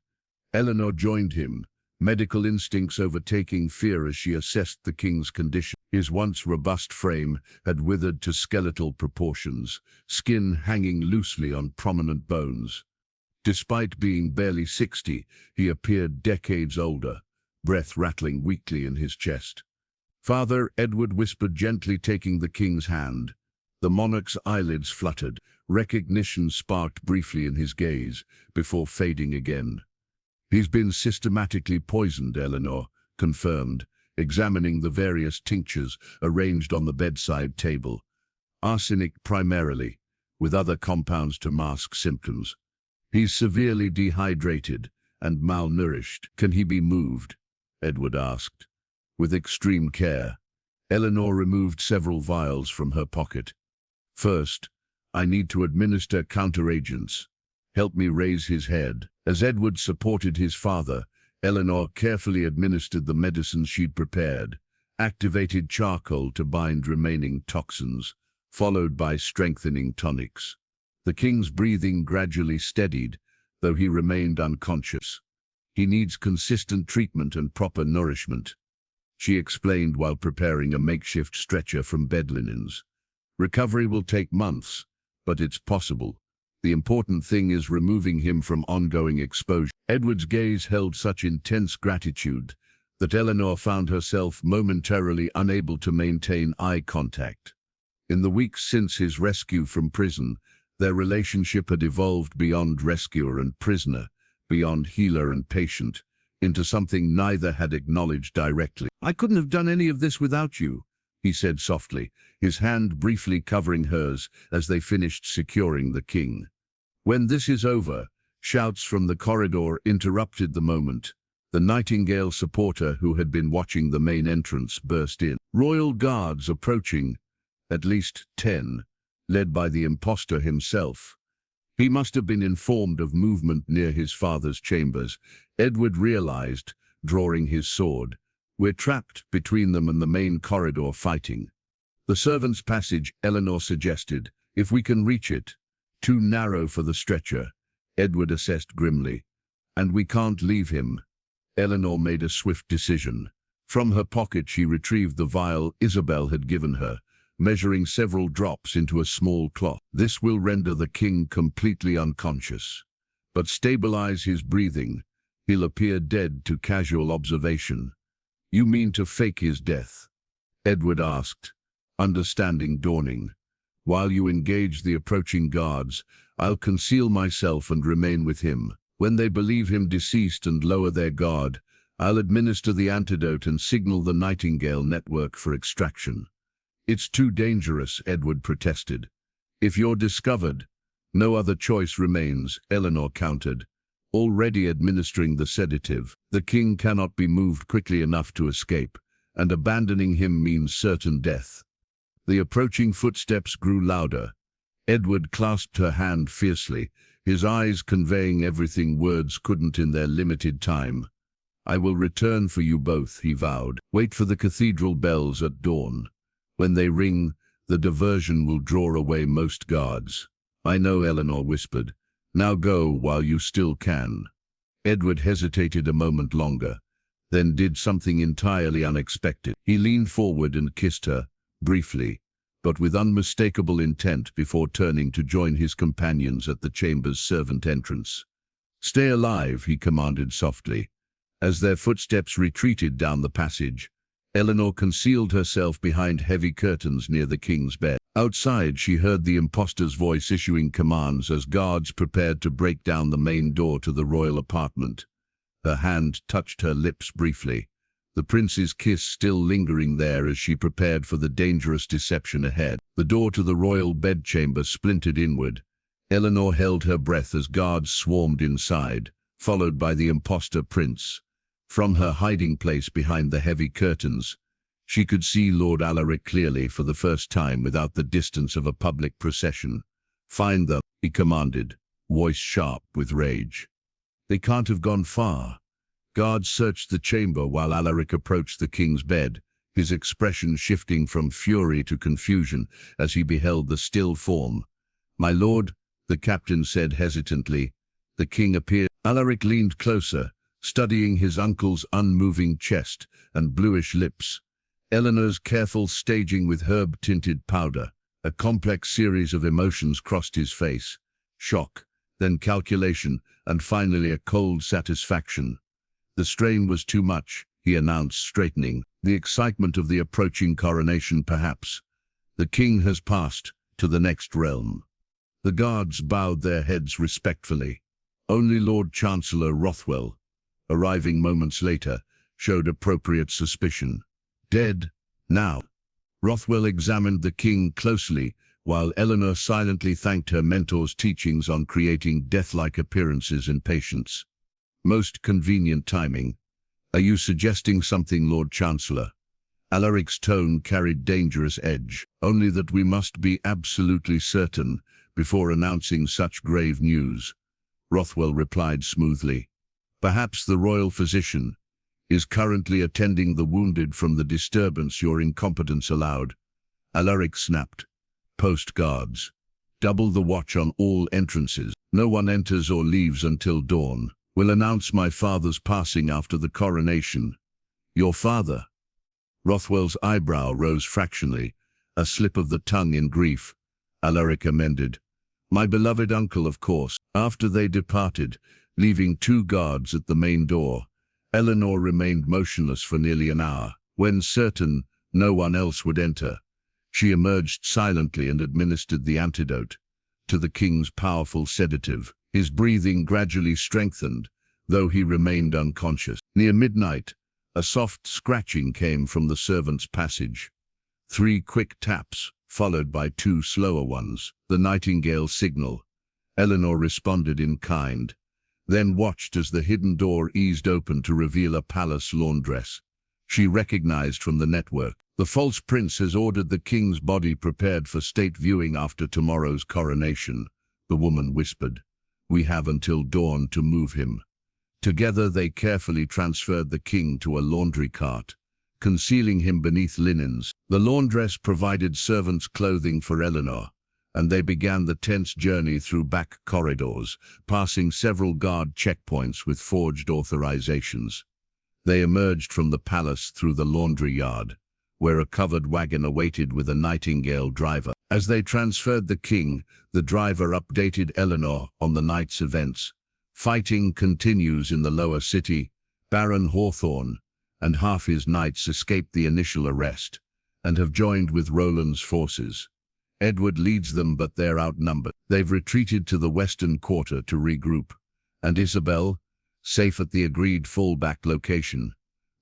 A: Eleanor joined him, medical instincts overtaking fear as she assessed the king's condition. His once robust frame had withered to skeletal proportions, skin hanging loosely on prominent bones. Despite being barely 60, he appeared decades older, breath rattling weakly in his chest. "Father," Edward whispered gently, taking the king's hand. The monarch's eyelids fluttered. Recognition sparked briefly in his gaze, before fading again. "He's been systematically poisoned," Eleanor confirmed, examining the various tinctures arranged on the bedside table. "Arsenic primarily, with other compounds to mask symptoms. He's severely dehydrated and malnourished." "Can he be moved?" Edward asked. With extreme care, Eleanor removed several vials from her pocket. First, I need to administer counteragents. Help me raise his head. As Edward supported his father, Eleanor carefully administered the medicine she'd prepared, activated charcoal to bind remaining toxins, followed by strengthening tonics. The king's breathing gradually steadied, though he remained unconscious. He needs consistent treatment and proper nourishment, she explained while preparing a makeshift stretcher from bed linens. Recovery will take months, but it's possible. The important thing is removing him from ongoing exposure. Edward's gaze held such intense gratitude that Eleanor found herself momentarily unable to maintain eye contact. In the weeks since his rescue from prison, their relationship had evolved beyond rescuer and prisoner, beyond healer and patient, into something neither had acknowledged directly. I couldn't have done any of this without you, he said softly, his hand briefly covering hers as they finished securing the king. When this is over, shouts from the corridor interrupted the moment. The Nightingale supporter who had been watching the main entrance burst in. Royal guards approaching, at least 10, led by the impostor himself. He must have been informed of movement near his father's chambers. Edward realized, drawing his sword. We're trapped between them and the main corridor fighting. The servants' passage, Eleanor suggested, if we can reach it. Too narrow for the stretcher, Edward assessed grimly. And we can't leave him. Eleanor made a swift decision. From her pocket she retrieved the vial Isabel had given her, measuring several drops into a small cloth. This will render the king completely unconscious, but stabilize his breathing. He'll appear dead to casual observation. You mean to fake his death? Edward asked, understanding dawning. While you engage the approaching guards, I'll conceal myself and remain with him. When they believe him deceased and lower their guard, I'll administer the antidote and signal the Nightingale network for extraction. It's too dangerous, Edward protested. If you're discovered, no other choice remains, Eleanor countered, already administering the sedative. The king cannot be moved quickly enough to escape, and abandoning him means certain death. The approaching footsteps grew louder. Edward clasped her hand fiercely, his eyes conveying everything words couldn't in their limited time. I will return for you both, he vowed. Wait for the cathedral bells at dawn. When they ring, the diversion will draw away most guards. I know, Eleanor whispered. Now go while you still can. Edward hesitated a moment longer, then did something entirely unexpected. He leaned forward and kissed her, briefly, but with unmistakable intent before turning to join his companions at the chamber's servant entrance. Stay alive, he commanded softly. As their footsteps retreated down the passage, Eleanor concealed herself behind heavy curtains near the king's bed. Outside, she heard the impostor's voice issuing commands as guards prepared to break down the main door to the royal apartment. Her hand touched her lips briefly, the prince's kiss still lingering there as she prepared for the dangerous deception ahead. The door to the royal bedchamber splintered inward. Eleanor held her breath as guards swarmed inside, followed by the impostor prince. From her hiding place behind the heavy curtains, she could see Lord Alaric clearly for the first time without the distance of a public procession. Find them, he commanded, voice sharp with rage. They can't have gone far. Guards searched the chamber while Alaric approached the king's bed, his expression shifting from fury to confusion as he beheld the still form. My lord, the captain said hesitantly. The king appeared. Alaric leaned closer, studying his uncle's unmoving chest and bluish lips. Eleanor's careful staging with herb-tinted powder. A complex series of emotions crossed his face. Shock, then calculation, and finally a cold satisfaction. The strain was too much, he announced, straightening. The excitement of the approaching coronation, perhaps. The king has passed to the next realm. The guards bowed their heads respectfully. Only Lord Chancellor Rothwell, arriving moments later, showed appropriate suspicion. Dead, now. Rothwell examined the king closely, while Eleanor silently thanked her mentor's teachings on creating death-like appearances in patients. Most convenient timing. Are you suggesting something, Lord Chancellor? Alaric's tone carried dangerous edge. Only that we must be absolutely certain before announcing such grave news. Rothwell replied smoothly. Perhaps the royal physician is currently attending the wounded from the disturbance your incompetence allowed. Alaric snapped. Post guards. Double the watch on all entrances. No one enters or leaves until dawn. Will announce my father's passing after the coronation. Your father? Rothwell's eyebrow rose fractionally, a slip of the tongue in grief. Alaric amended. My beloved uncle, of course. After they departed, leaving 2 guards at the main door, Eleanor remained motionless for nearly an hour. When certain no one else would enter, she emerged silently and administered the antidote to the king's powerful sedative. His breathing gradually strengthened, though he remained unconscious. Near midnight, a soft scratching came from the servants' passage. 3 quick taps, followed by 2 slower ones. The nightingale signal. Eleanor responded in kind, then watched as the hidden door eased open to reveal a palace laundress. She recognized from the network. The false prince has ordered the king's body prepared for state viewing after tomorrow's coronation, the woman whispered. We have until dawn to move him. Together they carefully transferred the king to a laundry cart, concealing him beneath linens. The laundress provided servants' clothing for Eleanor, and they began the tense journey through back corridors, passing several guard checkpoints with forged authorizations. They emerged from the palace through the laundry yard, where a covered wagon awaited with a nightingale driver. As they transferred the king, the driver updated Eleanor on the night's events. Fighting continues in the lower city. Baron Hawthorne and half his knights escaped the initial arrest and have joined with Roland's forces. Edward leads them, but they're outnumbered. They've retreated to the western quarter to regroup. And Isabel, safe at the agreed fallback location.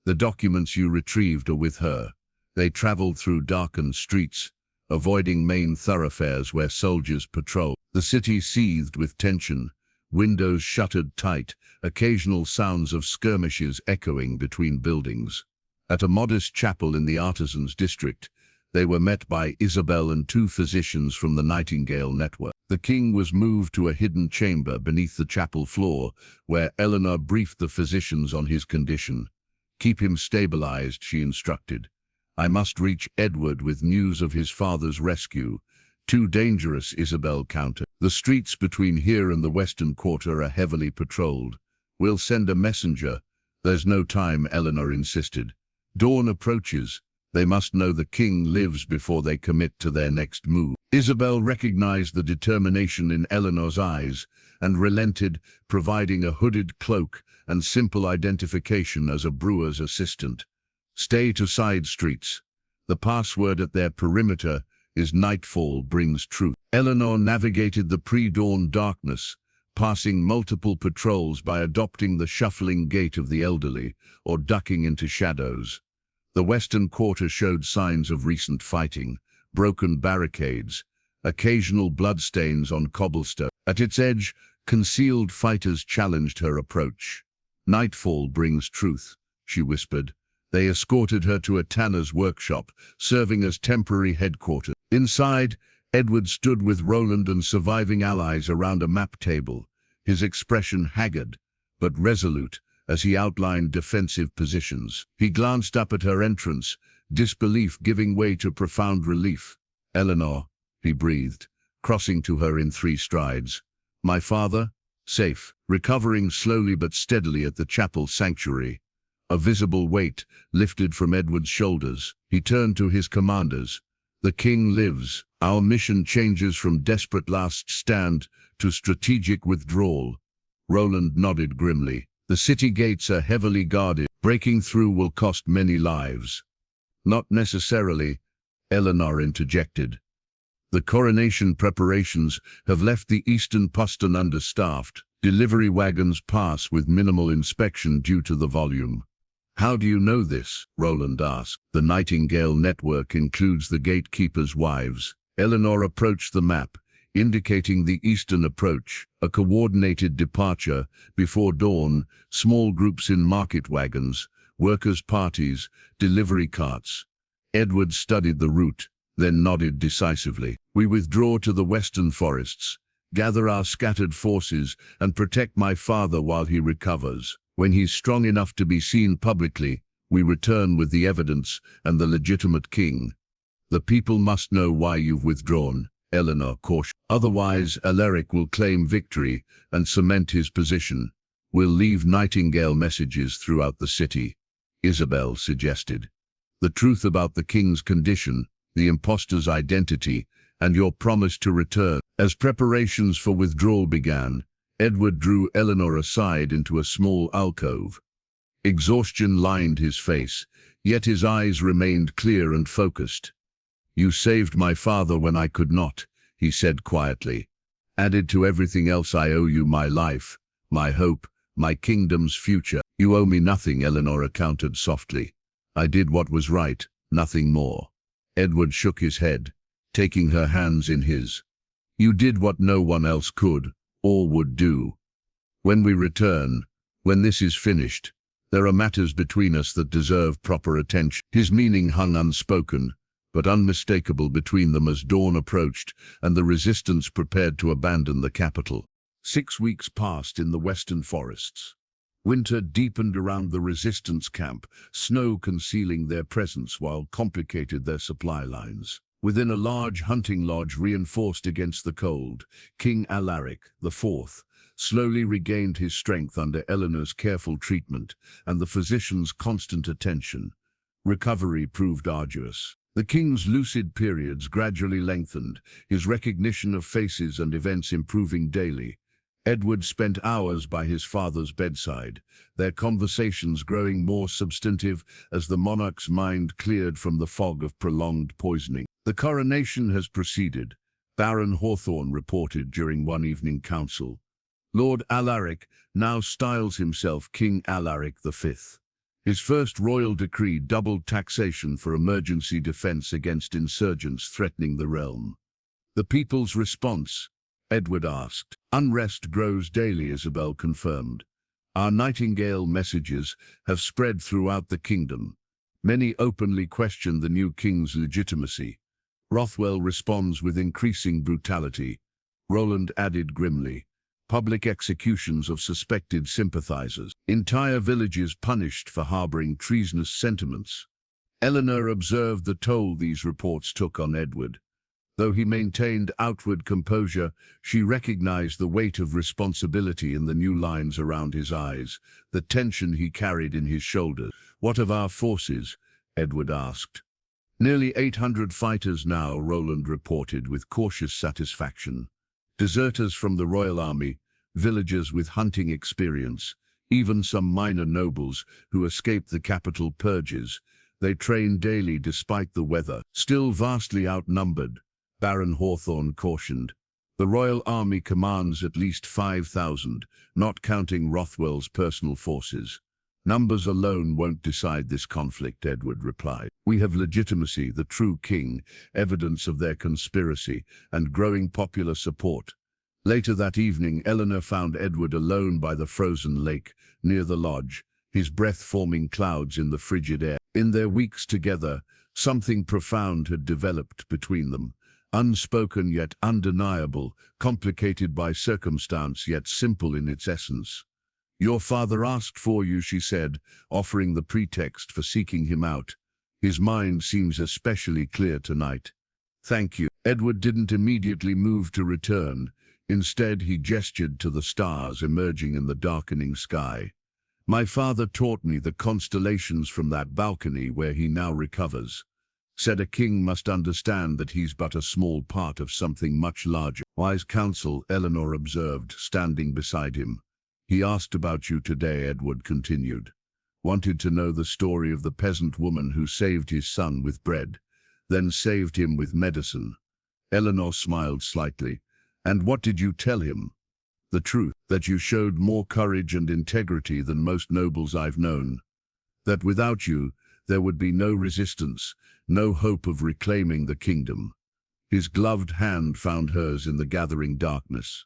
A: The documents you retrieved are with her. They traveled through darkened streets, avoiding main thoroughfares where soldiers patrol. The city seethed with tension, windows shuttered tight, occasional sounds of skirmishes echoing between buildings. At a modest chapel in the artisans' district, they were met by Isabel and 2 physicians from the Nightingale network. The king was moved to a hidden chamber beneath the chapel floor, where Eleanor briefed the physicians on his condition. Keep him stabilized, she instructed. I must reach Edward with news of his father's rescue. Too dangerous, Isabel countered. The streets between here and the western quarter are heavily patrolled. We'll send a messenger. There's no time, Eleanor insisted. Dawn approaches. They must know the king lives before they commit to their next move. Isabel recognized the determination in Eleanor's eyes and relented, providing a hooded cloak and simple identification as a brewer's assistant. Stay to side streets. The password at their perimeter is nightfall brings truth. Eleanor navigated the pre-dawn darkness, passing multiple patrols by adopting the shuffling gait of the elderly or ducking into shadows. The western quarter showed signs of recent fighting, broken barricades, occasional bloodstains on cobblestone. At its edge, concealed fighters challenged her approach. Nightfall brings truth, she whispered. They escorted her to a tanner's workshop, serving as temporary headquarters. Inside, Edward stood with Roland and surviving allies around a map table, his expression haggard, but resolute, as he outlined defensive positions. He glanced up at her entrance, disbelief giving way to profound relief. Eleanor, he breathed, crossing to her in 3 strides. My father? Safe, recovering slowly but steadily at the chapel sanctuary. A visible weight lifted from Edward's shoulders. He turned to his commanders. The king lives. Our mission changes from desperate last stand to strategic withdrawal. Roland nodded grimly. The city gates are heavily guarded. Breaking through will cost many lives. Not necessarily, Eleanor interjected. The coronation preparations have left the eastern postern understaffed. Delivery wagons pass with minimal inspection due to the volume. How do you know this? Roland asked. The Nightingale network includes the gatekeepers' wives. Eleanor approached the map, indicating the eastern approach, a coordinated departure before dawn, small groups in market wagons, workers' parties, delivery carts. Edward studied the route, then nodded decisively. We withdraw to the western forests, gather our scattered forces, and protect my father while he recovers. When he's strong enough to be seen publicly, we return with the evidence and the legitimate king. The people must know why you've withdrawn, Eleanor cautioned. Otherwise, Alaric will claim victory and cement his position. We'll leave nightingale messages throughout the city, Isabel suggested. The truth about the king's condition, the impostor's identity, and your promise to return. As preparations for withdrawal began, Edward drew Eleanor aside into a small alcove. Exhaustion lined his face, yet his eyes remained clear and focused. You saved my father when I could not, he said quietly. Added to everything else, I owe you my life, my hope, my kingdom's future. You owe me nothing, Eleanor countered softly. I did what was right, nothing more. Edward shook his head, taking her hands in his. You did what no one else could, or would do. When we return, when this is finished, there are matters between us that deserve proper attention. His meaning hung unspoken, but unmistakable between them as dawn approached and the resistance prepared to abandon the capital. 6 weeks passed in the western forests. Winter deepened around the resistance camp, snow concealing their presence while complicated their supply lines. Within a large hunting lodge reinforced against the cold, King Alaric IV slowly regained his strength under Eleanor's careful treatment and the physician's constant attention. Recovery proved arduous. The king's lucid periods gradually lengthened, his recognition of faces and events improving daily. Edward spent hours by his father's bedside, their conversations growing more substantive as the monarch's mind cleared from the fog of prolonged poisoning. The coronation has proceeded, Baron Hawthorne reported during one evening council. Lord Alaric now styles himself King Alaric V. His first royal decree doubled taxation for emergency defense against insurgents threatening the realm. The people's response? Edward asked. Unrest grows daily, Isabel confirmed. Our nightingale messages have spread throughout the kingdom. Many openly question the new king's legitimacy. Rothwell responds with increasing brutality. Roland added grimly. Public executions of suspected sympathizers. Entire villages punished for harboring treasonous sentiments. Eleanor observed the toll these reports took on Edward. Though he maintained outward composure, she recognized the weight of responsibility in the new lines around his eyes, the tension he carried in his shoulders. What of our forces? Edward asked. Nearly 800 fighters now, Roland reported with cautious satisfaction. Deserters from the royal army, villagers with hunting experience, even some minor nobles who escaped the capital purges. They train daily despite the weather. Still vastly outnumbered, Baron Hawthorne cautioned. The royal army commands at least 5,000, not counting Rothwell's personal forces. Numbers alone won't decide this conflict, Edward replied. We have legitimacy, the true king, evidence of their conspiracy, and growing popular support. Later that evening, Eleanor found Edward alone by the frozen lake, near the lodge, his breath forming clouds in the frigid air. In their weeks together, something profound had developed between them, unspoken yet undeniable, complicated by circumstance yet simple in its essence. Your father asked for you, she said, offering the pretext for seeking him out. His mind seems especially clear tonight. Thank you. Edward didn't immediately move to return. Instead, he gestured to the stars emerging in the darkening sky. My father taught me the constellations from that balcony where he now recovers. Said a king must understand that he's but a small part of something much larger. Wise counsel, Eleanor observed, standing beside him. He asked about you today, Edward continued. Wanted to know the story of the peasant woman who saved his son with bread, then saved him with medicine. Eleanor smiled slightly. And what did you tell him? The truth, that you showed more courage and integrity than most nobles I've known. That without you, there would be no resistance, no hope of reclaiming the kingdom. His gloved hand found hers in the gathering darkness.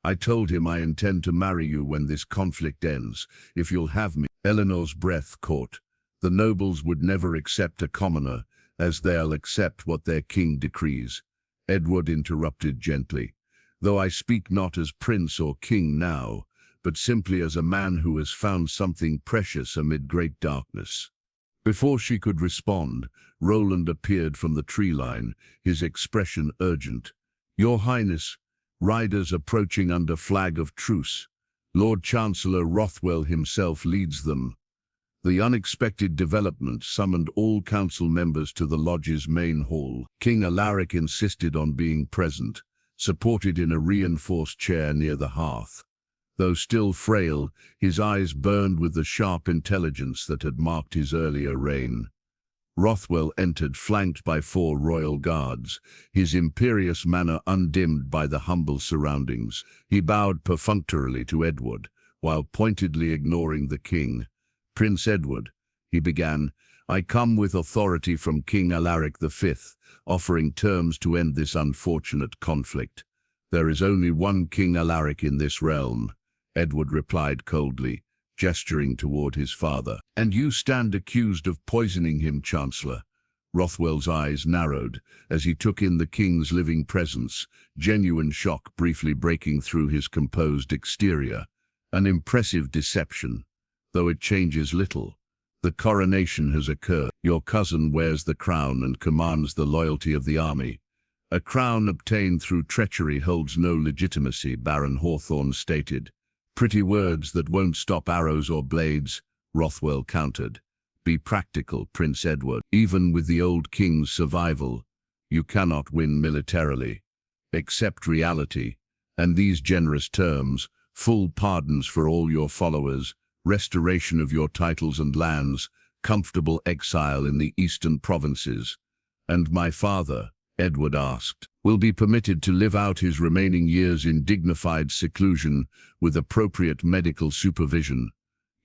A: I told him I intend to marry you when this conflict ends, if you'll have me. Eleanor's breath caught. The nobles would never accept a commoner, as they'll accept what their king decrees. Edward interrupted gently. Though I speak not as prince or king now, but simply as a man who has found something precious amid great darkness. Before she could respond, Roland appeared from the tree line, his expression urgent. Your Highness, riders approaching under flag of truce. Lord Chancellor Rothwell himself leads them. The unexpected development summoned all council members to the lodge's main hall. King Alaric insisted on being present, supported in a reinforced chair near the hearth. Though still frail, his eyes burned with the sharp intelligence that had marked his earlier reign. Rothwell entered flanked by 4 royal guards, his imperious manner undimmed by the humble surroundings. He bowed perfunctorily to Edward, while pointedly ignoring the king. Prince Edward, he began, I come with authority from King Alaric V, offering terms to end this unfortunate conflict. There is only one King Alaric in this realm, Edward replied coldly, gesturing toward his father. And you stand accused of poisoning him, Chancellor. Rothwell's eyes narrowed as he took in the king's living presence, genuine shock briefly breaking through his composed exterior. An impressive deception, though it changes little. The coronation has occurred. Your cousin wears the crown and commands the loyalty of the army. A crown obtained through treachery holds no legitimacy, Baron Hawthorne stated. Pretty words that won't stop arrows or blades, Rothwell countered. Be practical, Prince Edward. Even with the old king's survival, you cannot win militarily. Accept reality, and these generous terms, full pardons for all your followers, restoration of your titles and lands, comfortable exile in the eastern provinces. And my father, Edward asked, will be permitted to live out his remaining years in dignified seclusion with appropriate medical supervision.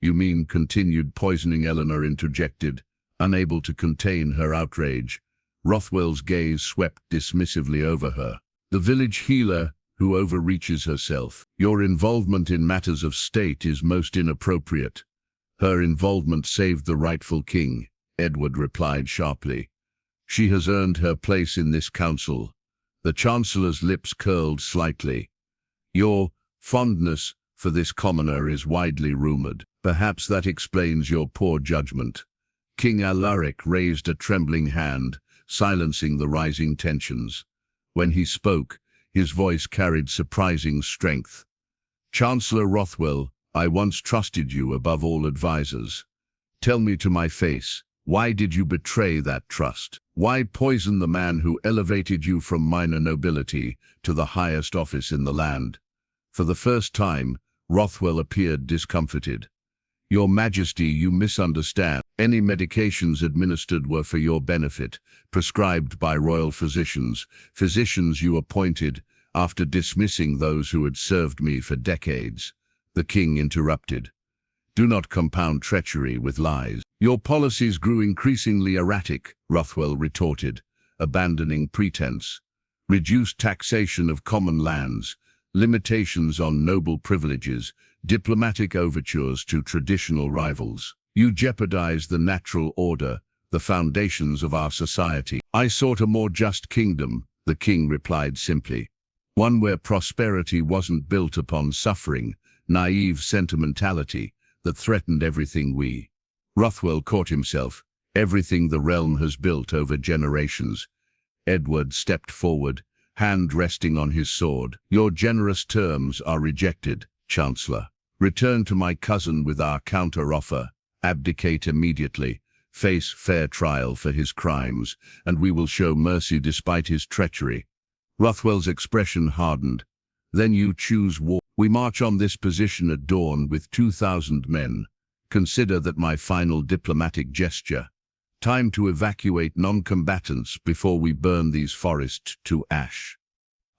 A: You mean continued poisoning? Eleanor interjected, unable to contain her outrage. Rothwell's gaze swept dismissively over her. The village healer who overreaches herself. Your involvement in matters of state is most inappropriate. Her involvement saved the rightful king, Edward replied sharply. She has earned her place in this council. The Chancellor's lips curled slightly. Your fondness for this commoner is widely rumored. Perhaps that explains your poor judgment. King Alaric raised a trembling hand, silencing the rising tensions. When he spoke, his voice carried surprising strength. Chancellor Rothwell, I once trusted you above all advisors. Tell me to my face, why did you betray that trust? Why poison the man who elevated you from minor nobility to the highest office in the land? For the first time, Rothwell appeared discomfited. Your Majesty, you misunderstand. Any medications administered were for your benefit, prescribed by royal physicians you appointed after dismissing those who had served me for decades. The king interrupted. Do not compound treachery with lies. Your policies grew increasingly erratic, Rothwell retorted, abandoning pretense. Reduced taxation of common lands, limitations on noble privileges, diplomatic overtures to traditional rivals. You jeopardized the natural order, the foundations of our society. I sought a more just kingdom, the king replied simply. One where prosperity wasn't built upon suffering, naive sentimentality that threatened everything we. Rothwell caught himself, everything the realm has built over generations. Edward stepped forward, hand resting on his sword. Your generous terms are rejected, Chancellor. Return to my cousin with our counter-offer. Abdicate immediately, face fair trial for his crimes, and we will show mercy despite his treachery. Rothwell's expression hardened. Then you choose war. We march on this position at dawn with 2,000 men. Consider that my final diplomatic gesture. Time to evacuate non-combatants before we burn these forests to ash.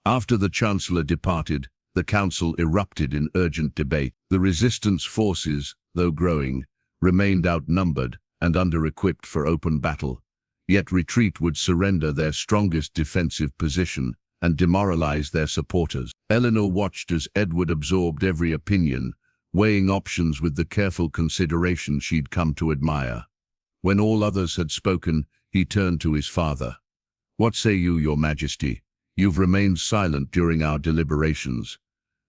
A: After the Chancellor departed, the council erupted in urgent debate. The resistance forces, though growing, remained outnumbered and under-equipped for open battle. Yet retreat would surrender their strongest defensive position and demoralize their supporters. Eleanor watched as Edward absorbed every opinion, weighing options with the careful consideration she'd come to admire. When all others had spoken, he turned to his father. "What say you, your majesty? You've remained silent during our deliberations."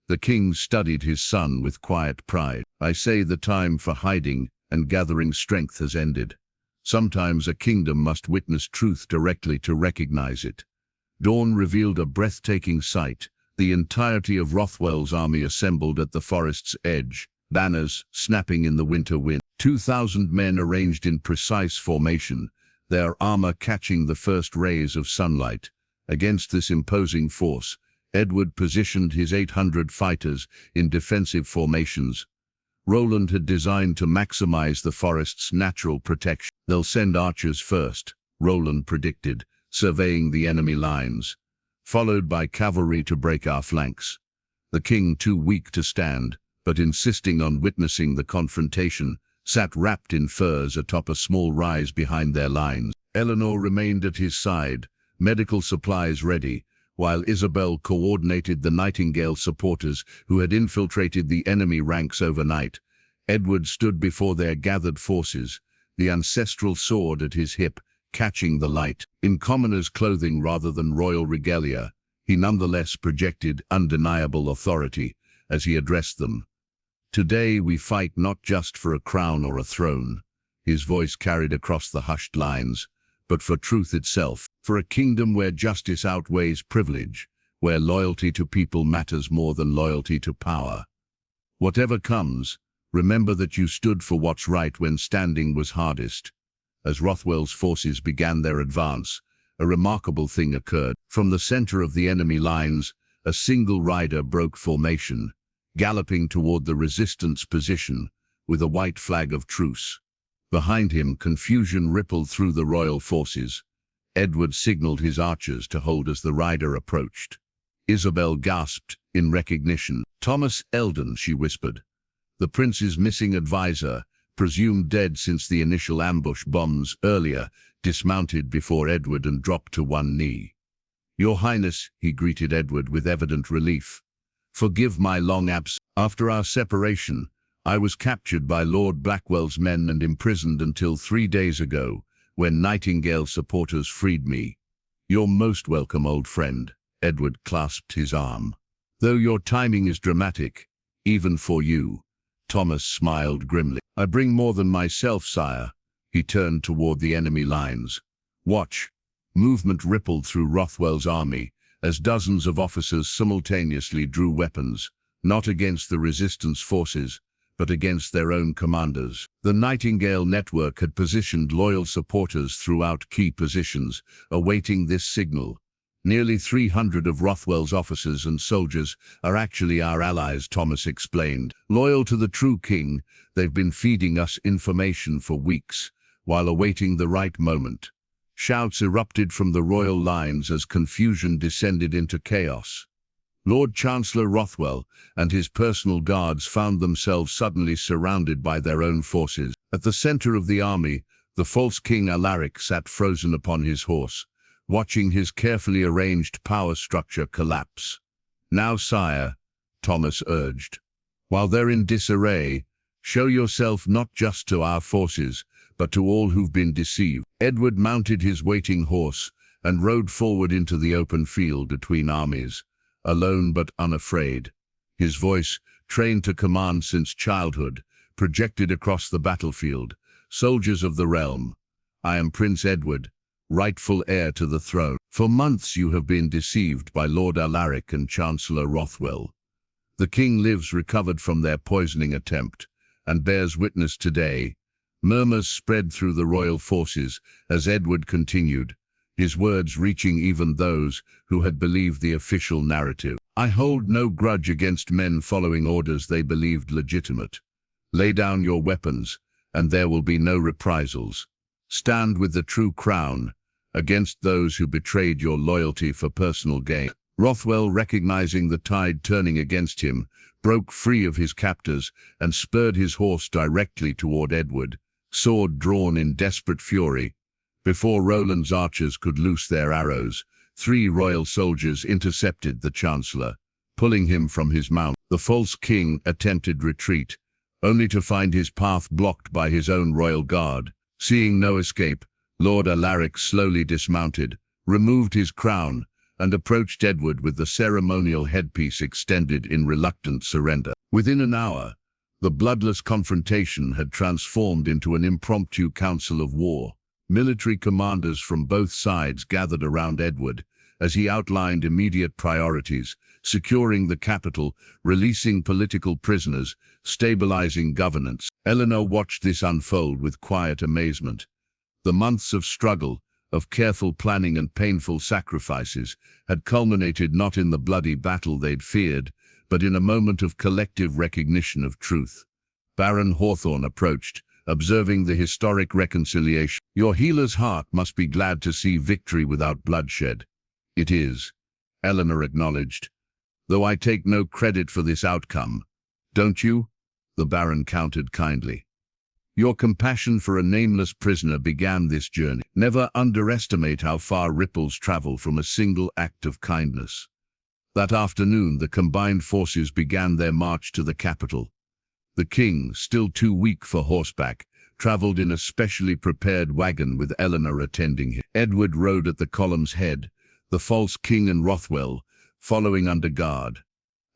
A: The king studied his son with quiet pride. "I say the time for hiding and gathering strength has ended. Sometimes a kingdom must witness truth directly to recognize it." Dawn revealed a breathtaking sight. The entirety of Rothwell's army assembled at the forest's edge, banners snapping in the winter wind. 2,000 men arranged in precise formation, their armor catching the first rays of sunlight. Against this imposing force, Edward positioned his 800 fighters in defensive formations. Roland had designed to maximize the forest's natural protection. "They'll send archers first," Roland predicted, surveying the enemy lines, "followed by cavalry to break our flanks." The king, too weak to stand, but insisting on witnessing the confrontation, sat wrapped in furs atop a small rise behind their lines. Eleanor remained at his side, medical supplies ready, while Isabel coordinated the Nightingale supporters who had infiltrated the enemy ranks overnight. Edward stood before their gathered forces, the ancestral sword at his hip, catching the light. In commoner's clothing rather than royal regalia, he nonetheless projected undeniable authority as he addressed them. "Today we fight not just for a crown or a throne," his voice carried across the hushed lines, "but for truth itself, for a kingdom where justice outweighs privilege, where loyalty to people matters more than loyalty to power. Whatever comes, remember that you stood for what's right when standing was hardest." As Rothwell's forces began their advance, a remarkable thing occurred. From the center of the enemy lines, a single rider broke formation, galloping toward the resistance position with a white flag of truce. Behind him, confusion rippled through the royal forces. Edward signaled his archers to hold as the rider approached. Isabel gasped in recognition. "Thomas Eldon," she whispered. "The prince's missing advisor, presumed dead since the initial ambush bombs earlier," dismounted before Edward and dropped to one knee. "Your Highness," he greeted Edward with evident relief. "Forgive my long absence. After our separation, I was captured by Lord Blackwell's men and imprisoned until 3 days ago, when Nightingale supporters freed me." "You're most welcome, old friend." Edward clasped his arm. "Though your timing is dramatic, even for you." Thomas smiled grimly. "I bring more than myself, sire." He turned toward the enemy lines. "Watch." Movement rippled through Rothwell's army as dozens of officers simultaneously drew weapons, not against the resistance forces, but against their own commanders. The Nightingale network had positioned loyal supporters throughout key positions, awaiting this signal. "Nearly 300 of Rothwell's officers and soldiers are actually our allies," Thomas explained. "Loyal to the true king, they've been feeding us information for weeks, while awaiting the right moment." Shouts erupted from the royal lines as confusion descended into chaos. Lord Chancellor Rothwell and his personal guards found themselves suddenly surrounded by their own forces. At the center of the army, the false King Alaric sat frozen upon his horse, watching his carefully arranged power structure collapse. "Now, sire," Thomas urged, "while they're in disarray, show yourself not just to our forces, but to all who've been deceived." Edward mounted his waiting horse and rode forward into the open field between armies, alone but unafraid. His voice, trained to command since childhood, projected across the battlefield. "Soldiers of the realm, I am Prince Edward, rightful heir to the throne. For months you have been deceived by Lord Alaric and Chancellor Rothwell. The king lives recovered from their poisoning attempt, and bears witness today." Murmurs spread through the royal forces as Edward continued, his words reaching even those who had believed the official narrative. "I hold no grudge against men following orders they believed legitimate. Lay down your weapons, and there will be no reprisals. Stand with the true crown against those who betrayed your loyalty for personal gain." Rothwell, recognizing the tide turning against him, broke free of his captors and spurred his horse directly toward Edward, sword drawn in desperate fury. Before Roland's archers could loose their arrows, 3 royal soldiers intercepted the chancellor, pulling him from his mount. The false king attempted retreat, only to find his path blocked by his own royal guard. Seeing no escape, Lord Alaric slowly dismounted, removed his crown, and approached Edward with the ceremonial headpiece extended in reluctant surrender. Within an hour, the bloodless confrontation had transformed into an impromptu council of war. Military commanders from both sides gathered around Edward as he outlined immediate priorities: securing the capital, releasing political prisoners, stabilizing governance. Eleanor watched this unfold with quiet amazement. The months of struggle, of careful planning and painful sacrifices, had culminated not in the bloody battle they'd feared, but in a moment of collective recognition of truth. Baron Hawthorne approached, observing the historic reconciliation. "Your healer's heart must be glad to see victory without bloodshed." "It is," Eleanor acknowledged, "though I take no credit for this outcome." "Don't you?" the Baron countered kindly. "Your compassion for a nameless prisoner began this journey. Never underestimate how far ripples travel from a single act of kindness." That afternoon, the combined forces began their march to the capital. The king, still too weak for horseback, traveled in a specially prepared wagon with Eleanor attending him. Edward rode at the column's head, the false king and Rothwell following under guard.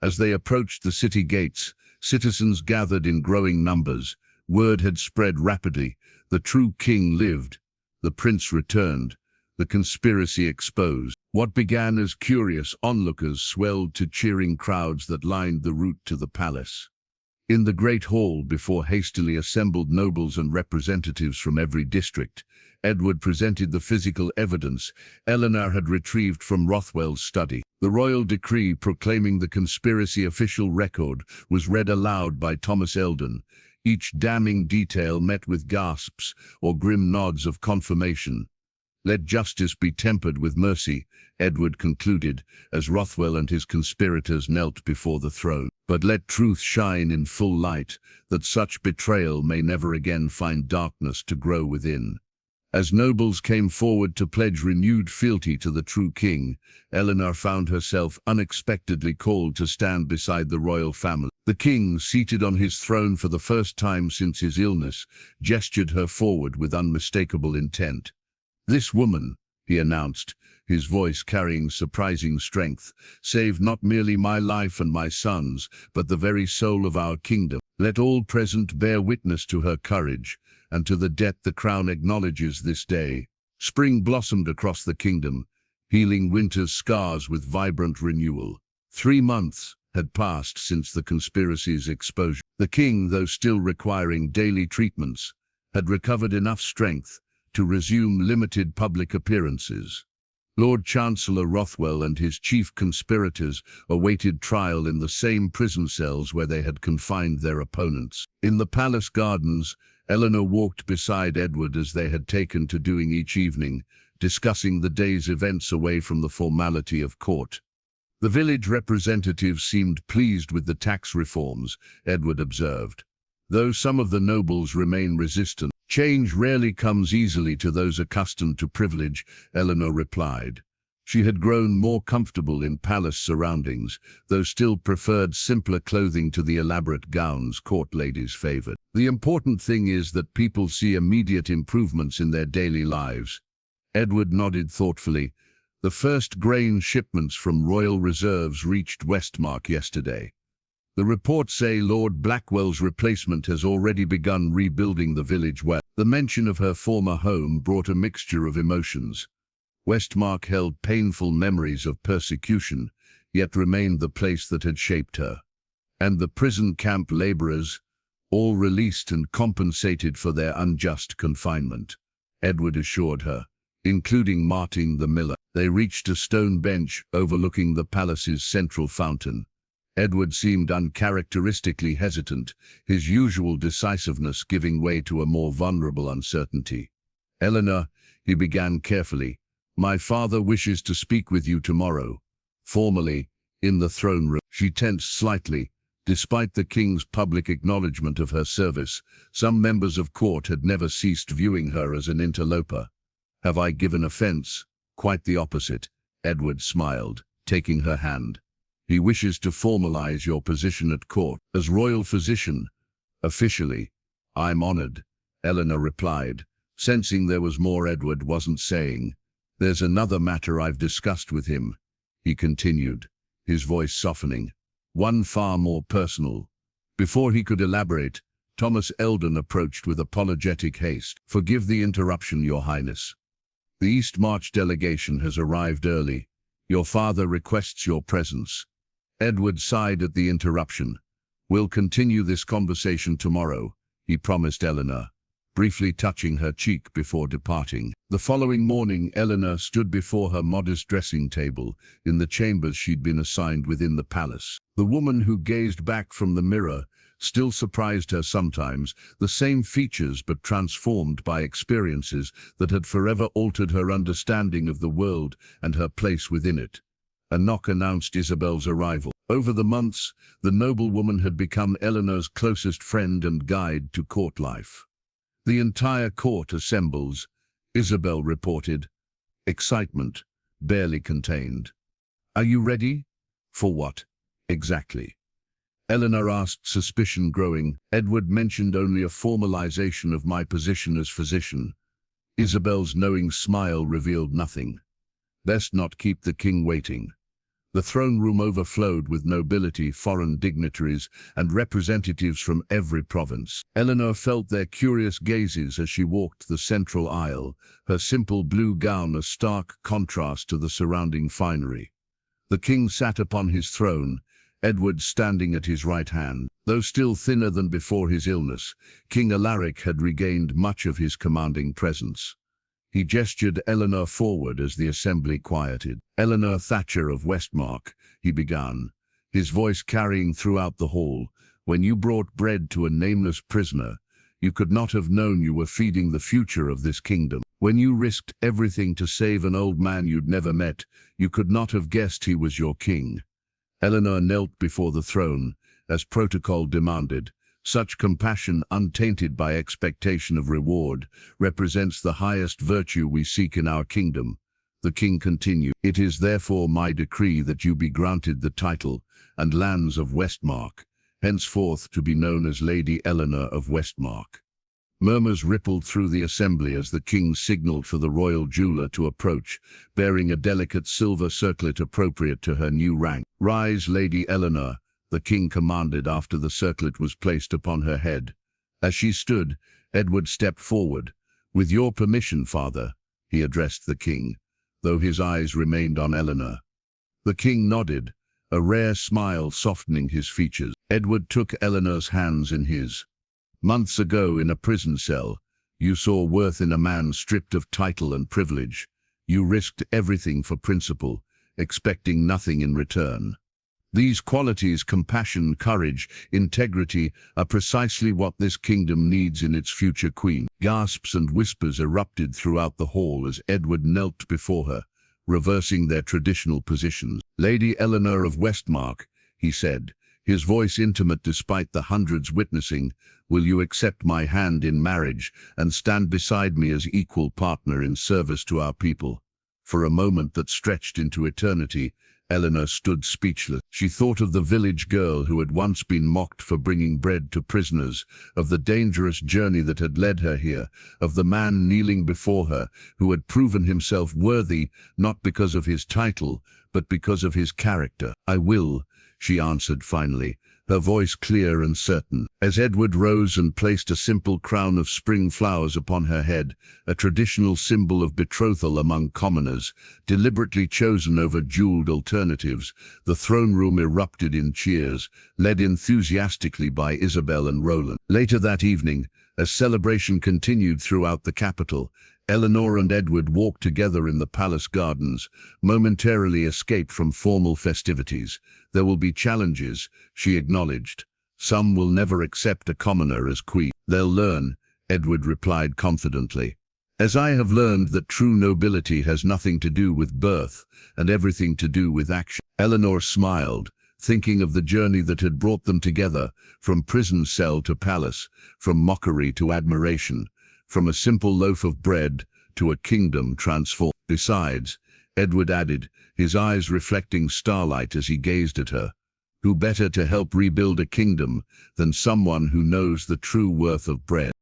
A: As they approached the city gates, citizens gathered in growing numbers. Word had spread rapidly. The true king lived. The prince returned. The conspiracy exposed. What began as curious onlookers swelled to cheering crowds that lined the route to the palace. In the great hall, before hastily assembled nobles and representatives from every district, Edward presented the physical evidence Eleanor had retrieved from Rothwell's study. The royal decree proclaiming the conspiracy official record was read aloud by Thomas Eldon. Each damning detail met with gasps or grim nods of confirmation. "Let justice be tempered with mercy," Edward concluded, as Rothwell and his conspirators knelt before the throne. "But let truth shine in full light, that such betrayal may never again find darkness to grow within." As nobles came forward to pledge renewed fealty to the true king, Eleanor found herself unexpectedly called to stand beside the royal family. The king, seated on his throne for the first time since his illness, gestured her forward with unmistakable intent. "This woman," he announced, his voice carrying surprising strength, "saved not merely my life and my son's, but the very soul of our kingdom. Let all present bear witness to her courage, and to the debt the crown acknowledges this day." Spring blossomed across the kingdom, healing winter's scars with vibrant renewal. 3 months had passed since the conspiracy's exposure. The king, though still requiring daily treatments, had recovered enough strength to resume limited public appearances. Lord Chancellor Rothwell and his chief conspirators awaited trial in the same prison cells where they had confined their opponents. In the palace gardens, Eleanor walked beside Edward as they had taken to doing each evening, discussing the day's events away from the formality of court. The village representatives seemed pleased with the tax reforms, Edward observed. Though some of the nobles remain resistant, "Change rarely comes easily to those accustomed to privilege," Eleanor replied. She had grown more comfortable in palace surroundings, though still preferred simpler clothing to the elaborate gowns court ladies favored. "The important thing is that people see immediate improvements in their daily lives." Edward nodded thoughtfully. "The first grain shipments from royal reserves reached Westmark yesterday. The reports say Lord Blackwell's replacement has already begun rebuilding the village well." The mention of her former home brought a mixture of emotions. Westmark held painful memories of persecution, yet remained the place that had shaped her. And the prison camp laborers, all released and compensated for their unjust confinement, Edward assured her, including Martin the miller. They reached a stone bench overlooking the palace's central fountain. Edward seemed uncharacteristically hesitant, his usual decisiveness giving way to a more vulnerable uncertainty. "Eleanor," he began carefully, "my father wishes to speak with you tomorrow, formally, in the throne room." She tensed slightly. Despite the king's public acknowledgement of her service, some members of court had never ceased viewing her as an interloper. "Have I given offense?" "Quite the opposite," Edward smiled, taking her hand. He wishes to formalize your position at court. As royal physician, officially, I'm honored, Eleanor replied, sensing there was more Edward wasn't saying. There's another matter I've discussed with him, he continued, his voice softening. One far more personal. Before he could elaborate, Thomas Eldon approached with apologetic haste. Forgive the interruption, Your Highness. The East March delegation has arrived early. Your father requests your presence. Edward sighed at the interruption. We'll continue this conversation tomorrow, he promised Eleanor, briefly touching her cheek before departing. The following morning, Eleanor stood before her modest dressing table in the chambers she'd been assigned within the palace. The woman who gazed back from the mirror still surprised her sometimes, the same features but transformed by experiences that had forever altered her understanding of the world and her place within it. A knock announced Isabel's arrival. Over the months, the noblewoman had become Eleanor's closest friend and guide to court life. The entire court assembles, Isabel reported. Excitement, barely contained. Are you ready? For what, exactly? Eleanor asked, suspicion growing. Edward mentioned only a formalization of my position as physician. Isabel's knowing smile revealed nothing. Best not keep the king waiting. The throne room overflowed with nobility, foreign dignitaries, and representatives from every province. Eleanor felt their curious gazes as she walked the central aisle, her simple blue gown a stark contrast to the surrounding finery. The king sat upon his throne, Edward standing at his right hand. Though still thinner than before his illness, King Alaric had regained much of his commanding presence. He gestured Eleanor forward as the assembly quieted. Eleanor Thatcher of Westmark, he began, his voice carrying throughout the hall. When you brought bread to a nameless prisoner, you could not have known you were feeding the future of this kingdom. When you risked everything to save an old man you'd never met, you could not have guessed he was your king. Eleanor knelt before the throne, as protocol demanded. Such compassion, untainted by expectation of reward, represents the highest virtue we seek in our kingdom. The king continued, It is therefore my decree that you be granted the title and lands of Westmark, henceforth to be known as Lady Eleanor of Westmark. Murmurs rippled through the assembly as the king signaled for the royal jeweler to approach, bearing a delicate silver circlet appropriate to her new rank. Rise, Lady Eleanor, the king commanded after the circlet was placed upon her head. As she stood, Edward stepped forward. With your permission, father, he addressed the king, though his eyes remained on Eleanor. The king nodded, a rare smile softening his features. Edward took Eleanor's hands in his. Months ago, in a prison cell, you saw worth in a man stripped of title and privilege. You risked everything for principle, expecting nothing in return. These qualities, compassion, courage, integrity, are precisely what this kingdom needs in its future queen. Gasps and whispers erupted throughout the hall as Edward knelt before her, reversing their traditional positions. Lady Eleanor of Westmark, he said, his voice intimate despite the hundreds witnessing, will you accept my hand in marriage and stand beside me as equal partner in service to our people? For a moment that stretched into eternity, Eleanor stood speechless. She thought of the village girl who had once been mocked for bringing bread to prisoners, of the dangerous journey that had led her here, of the man kneeling before her who had proven himself worthy not because of his title, but because of his character. I will, she answered finally, her voice clear and certain. As Edward rose and placed a simple crown of spring flowers upon her head, a traditional symbol of betrothal among commoners, deliberately chosen over jeweled alternatives, the throne room erupted in cheers, led enthusiastically by Isabel and Roland. Later that evening, as celebration continued throughout the capital, Eleanor and Edward walked together in the palace gardens, momentarily escaped from formal festivities. There will be challenges, she acknowledged. Some will never accept a commoner as queen. They'll learn, Edward replied confidently. As I have learned that true nobility has nothing to do with birth and everything to do with action. Eleanor smiled, thinking of the journey that had brought them together, from prison cell to palace, from mockery to admiration, from a simple loaf of bread to a kingdom transformed. Besides, Edward added, his eyes reflecting starlight as he gazed at her. Who better to help rebuild a kingdom than someone who knows the true worth of bread?